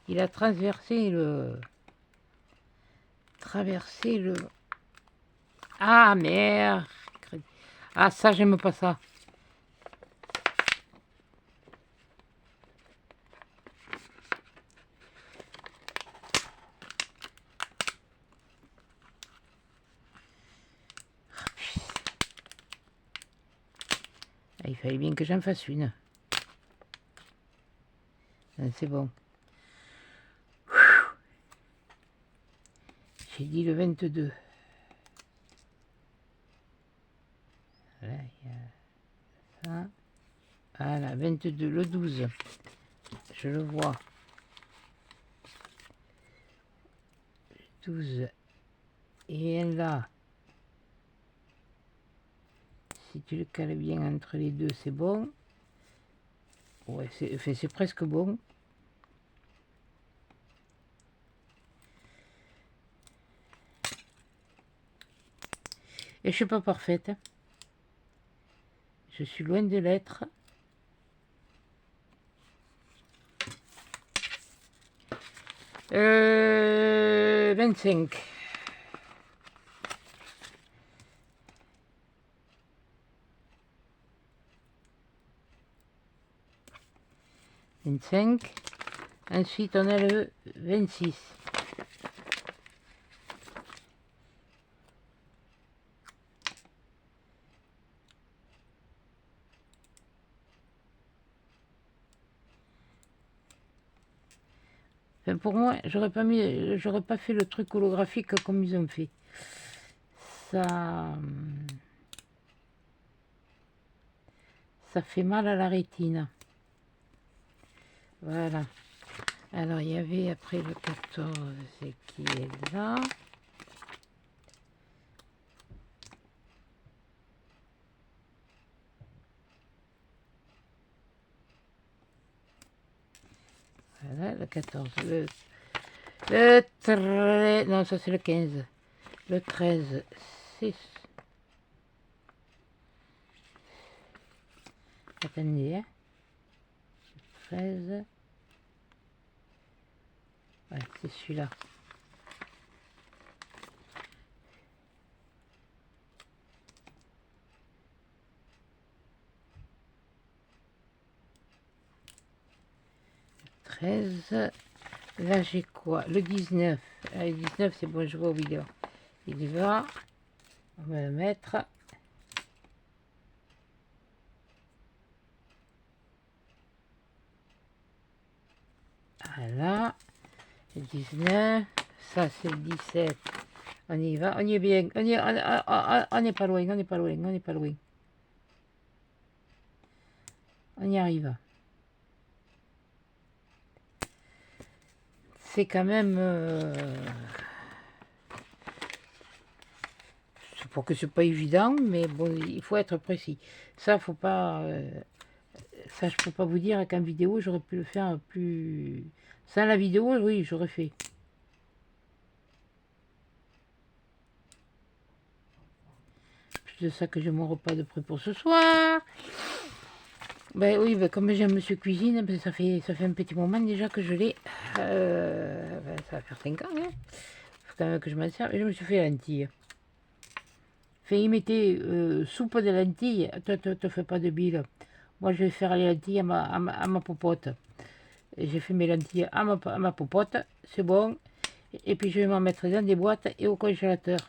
Il a traversé le... Ah, merde. Ah, ça, j'aime pas ça. Ah, il fallait bien que j'en fasse une. C'est bon. J'ai dit le 22. Voilà, il y a ça. Voilà, 22, le 12. Je le vois. 12. Et là, si tu le cales bien entre les deux, c'est bon. Ouais, c'est presque bon. Et je suis pas parfaite. Je suis loin de l'être. Euh, 25. 25. Ensuite, on a le 26. Enfin, pour moi, j'aurais pas fait le truc holographique comme ils ont fait. Ça fait mal à la rétine. Voilà. Alors, il y avait après le 14 qui est là. Voilà, le 14. Le 13... Non, ça c'est le 15. Le 13, c'est... Attendez, hein. 13... Ouais, c'est celui-là. Là j'ai quoi? Le 19. Ah, le 19 c'est bon, je vois où il est. Il y va. On va le mettre. Voilà. Le 19. Ça c'est le 17. On y va. On y est bien. On n'est pas loin. On n'est pas loin. On n'est pas loin. On y arrive. C'est quand même... c'est pour que c'est pas évident, mais bon, il faut être précis. Ça, faut pas... ça, je peux pas vous dire qu'en vidéo, j'aurais pu le faire plus... Sans la vidéo, oui, j'aurais fait. Plus de ça que j'ai mon repas de prêt pour ce soir. Ben oui, ben comme j'aime Monsieur Cuisine, ben ça fait un petit moment déjà que je l'ai. Ben ça va faire 5 ans, hein. Faut quand même que je m'en serve. Et je me suis fait lentilles. Fait, il mettait soupe de lentilles. Toi, te fais pas de bile. Moi, je vais faire les lentilles à ma popote. Et j'ai fait mes lentilles à ma popote. C'est bon. Et puis, je vais m'en mettre dans des boîtes et au congélateur.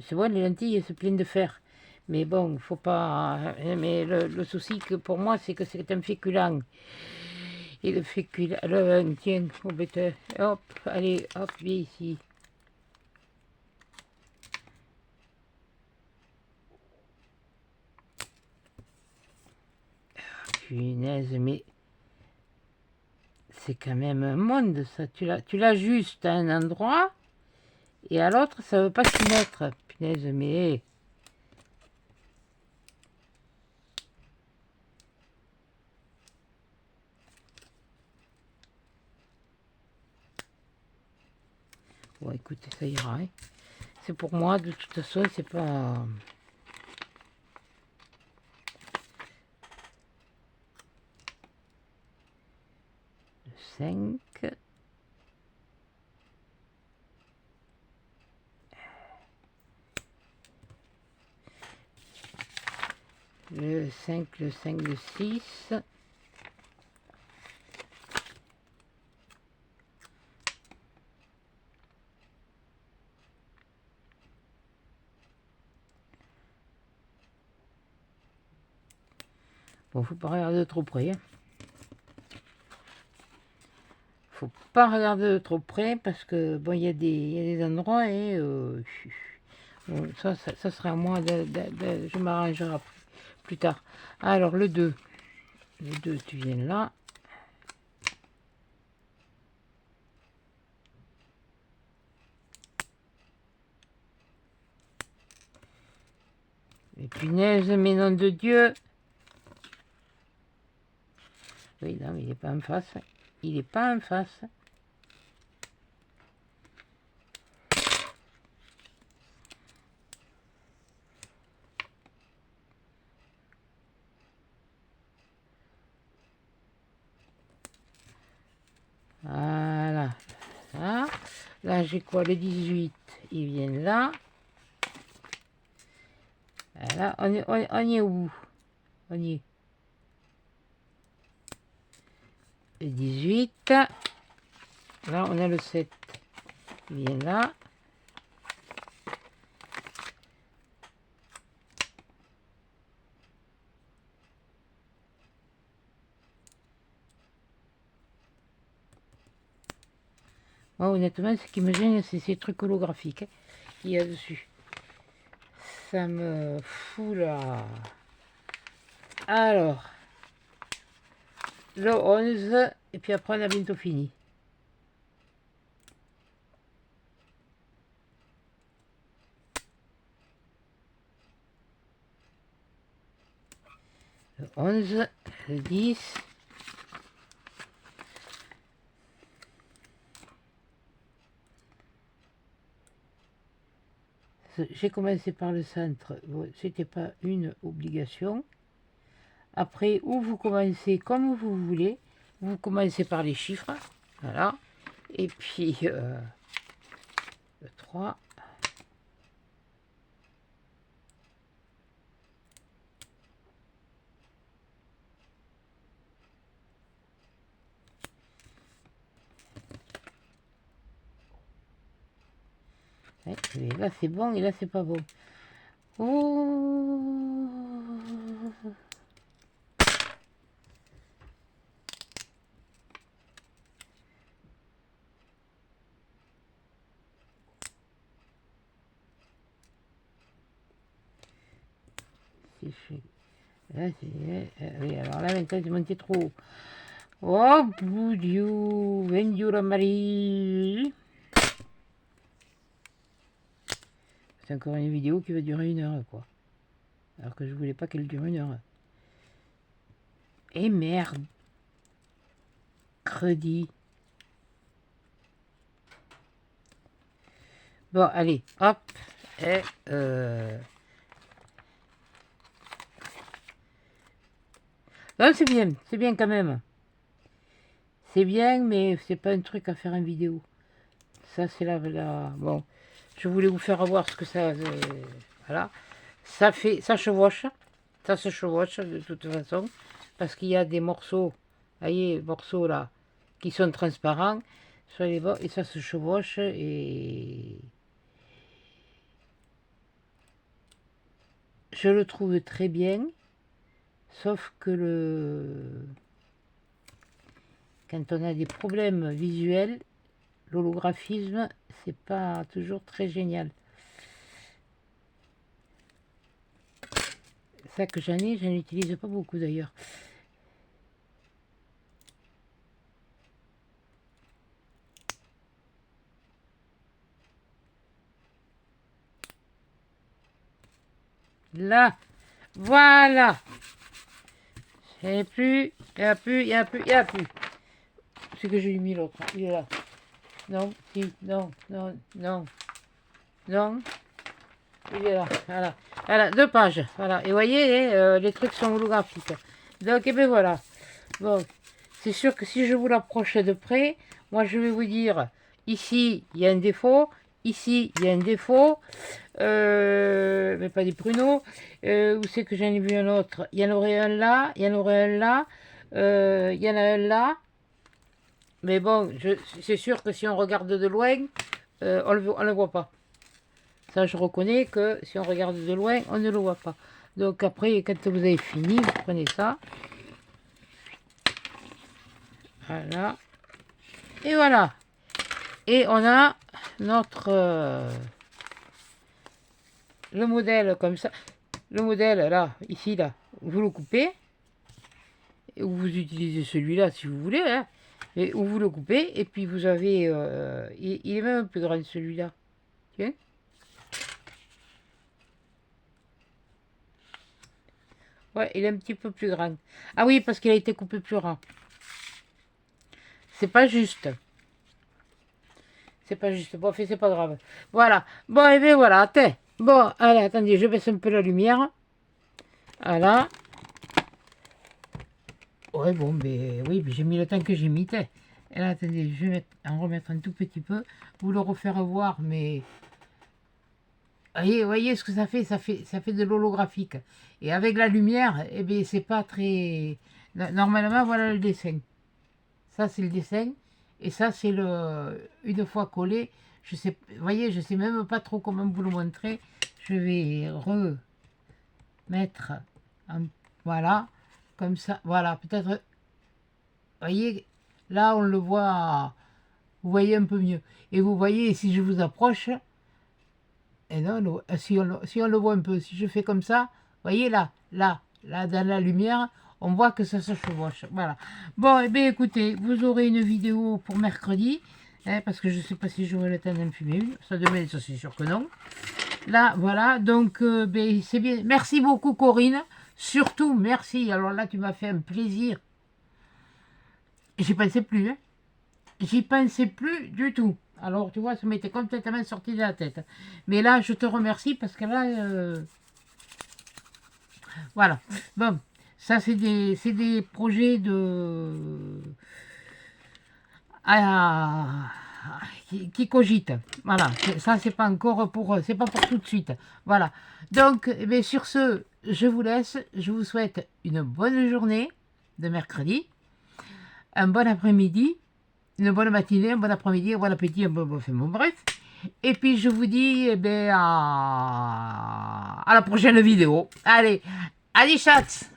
C'est bon, les lentilles, c'est plein de fer. Mais bon, faut pas... Mais le souci que pour moi, c'est que c'est un féculent. Et le féculent... Tiens, oh, bête, hop, allez, hop, viens ici. Punaise, mais... C'est quand même un monde, ça. Tu l'as juste à un endroit, et à l'autre, ça veut pas s'y mettre. Punaise, mais... Bon, écoutez, ça ira. Hein. C'est pour moi, de toute façon, c'est pas... Le 5... Le 5, le 5, le 6... Bon, faut pas regarder de trop près. Hein. Faut pas regarder de trop près parce que bon, il y a des endroits et bon, ça sera à moi je m'arrangerai plus tard. Alors le 2. Le 2, tu viens là. Et punaise, mais nom de Dieu. Oui, non, mais il n'est pas en face. Il n'est pas en face. Voilà. Ça. Là, j'ai quoi? Le 18, il vient là. Voilà, on y est où? On y est. Le 18. Là, on a le 7. Il vient là. Moi, honnêtement, ce qui me gêne, c'est ces trucs holographiques hein, qu'il y a dessus. Ça me fout là. Alors, le 11, et puis après, on a bientôt fini. Le 11, le 10, j'ai commencé par le centre, c'était pas une obligation. Après, ou vous commencez comme vous voulez, vous commencez par les chiffres, voilà, et puis le 3. Et là c'est bon et là c'est pas bon. Oh, si je fais... Là, oui, alors là maintenant c'est monté trop haut. Oh, Boudiou, Vendiou la Marie. C'est encore une vidéo qui va durer 1 heure, quoi. Alors que je voulais pas qu'elle dure 1 heure. Et merde. Crédit. Bon, allez, hop. Et non, c'est bien quand même. C'est bien, mais c'est pas un truc à faire en vidéo. Ça, c'est la... Bon, je voulais vous faire voir ce que ça... voilà. Ça fait... Ça chevauche. Ça se chevauche de toute façon. Parce qu'il y a des morceaux, voyez, morceaux là, qui sont transparents sur les bords. Et ça se chevauche et... Je le trouve très bien. Sauf que quand on a des problèmes visuels, l'holographisme, c'est pas toujours très génial. Ça que j'en n'utilise pas beaucoup d'ailleurs. Là, voilà. Il n'y a plus, il n'y a plus, il n'y a plus, il n'y a plus. C'est que j'ai mis l'autre, il est là. Non, si, non, non, non, non. Il est là, voilà. Voilà, 2 pages, voilà. Et vous voyez, les trucs sont holographiques. Donc, et ben voilà. Bon, c'est sûr que si je vous l'approche de près, moi je vais vous dire, ici, il y a un défaut, ici, il y a un défaut, mais pas des pruneaux. Où c'est que j'en ai vu un autre? Il y en aurait un là, il y en aurait un là, il y en a un là. Mais bon, c'est sûr que si on regarde de loin, on ne le voit pas. Ça, je reconnais que si on regarde de loin, on ne le voit pas. Donc après, quand vous avez fini, vous prenez ça. Voilà. Et voilà. Et on a notre... le modèle comme ça. Le modèle, là, ici, là, vous le coupez. Et vous utilisez celui-là si vous voulez. Hein, et où vous le coupez. Et puis vous avez... il est même plus grand celui-là. Tiens. Ouais, il est un petit peu plus grand. Ah oui, parce qu'il a été coupé plus ras. C'est pas juste. C'est pas juste. Bon, fait, c'est pas grave. Voilà. Bon, et bien voilà. Bon, allez, attendez, je baisse un peu la lumière. Voilà. Ouais, bon, ben oui, j'ai mis le temps que j'ai mis. Et là, attendez, je vais en remettre un tout petit peu. Vous le refaire voir, mais... Voyez ce que ça fait, ça fait de l'holographique. Et avec la lumière, eh bien, c'est pas très... Normalement, voilà le dessin. Ça, c'est le dessin. Et ça, c'est le... Une fois collé, je sais... Voyez, je sais même pas trop comment vous le montrer. Je vais remettre... Voilà. Comme ça. Voilà, peut-être... Voyez, là, on le voit... Vous voyez un peu mieux. Et vous voyez, si je vous approche... Et non, si on le voit un peu, si je fais comme ça, vous voyez là, dans la lumière, on voit que ça se chevauche. Voilà. Bon, et bien écoutez, vous aurez une vidéo pour mercredi, hein, parce que je ne sais pas si j'aurai le temps d'en fumer une. Ça demain, ça c'est sûr que non. Là, voilà, donc ben, c'est bien. Merci beaucoup Corinne, surtout merci. Alors là, tu m'as fait un plaisir. J'y pensais plus, hein. J'y pensais plus du tout. Alors, tu vois, ça m'était complètement sorti de la tête. Mais là, je te remercie parce que là, voilà. Bon, ça, c'est des projets de... ah, qui cogitent. Voilà. Ça, c'est pas encore pour... C'est pas pour tout de suite. Voilà. Donc, eh bien, sur ce, je vous laisse. Je vous souhaite une bonne journée de mercredi, un bon après-midi, une bonne matinée, un bon après-midi, un bon appétit, un bon bref. Et puis je vous dis eh ben, à la prochaine vidéo. Allez, allez chat!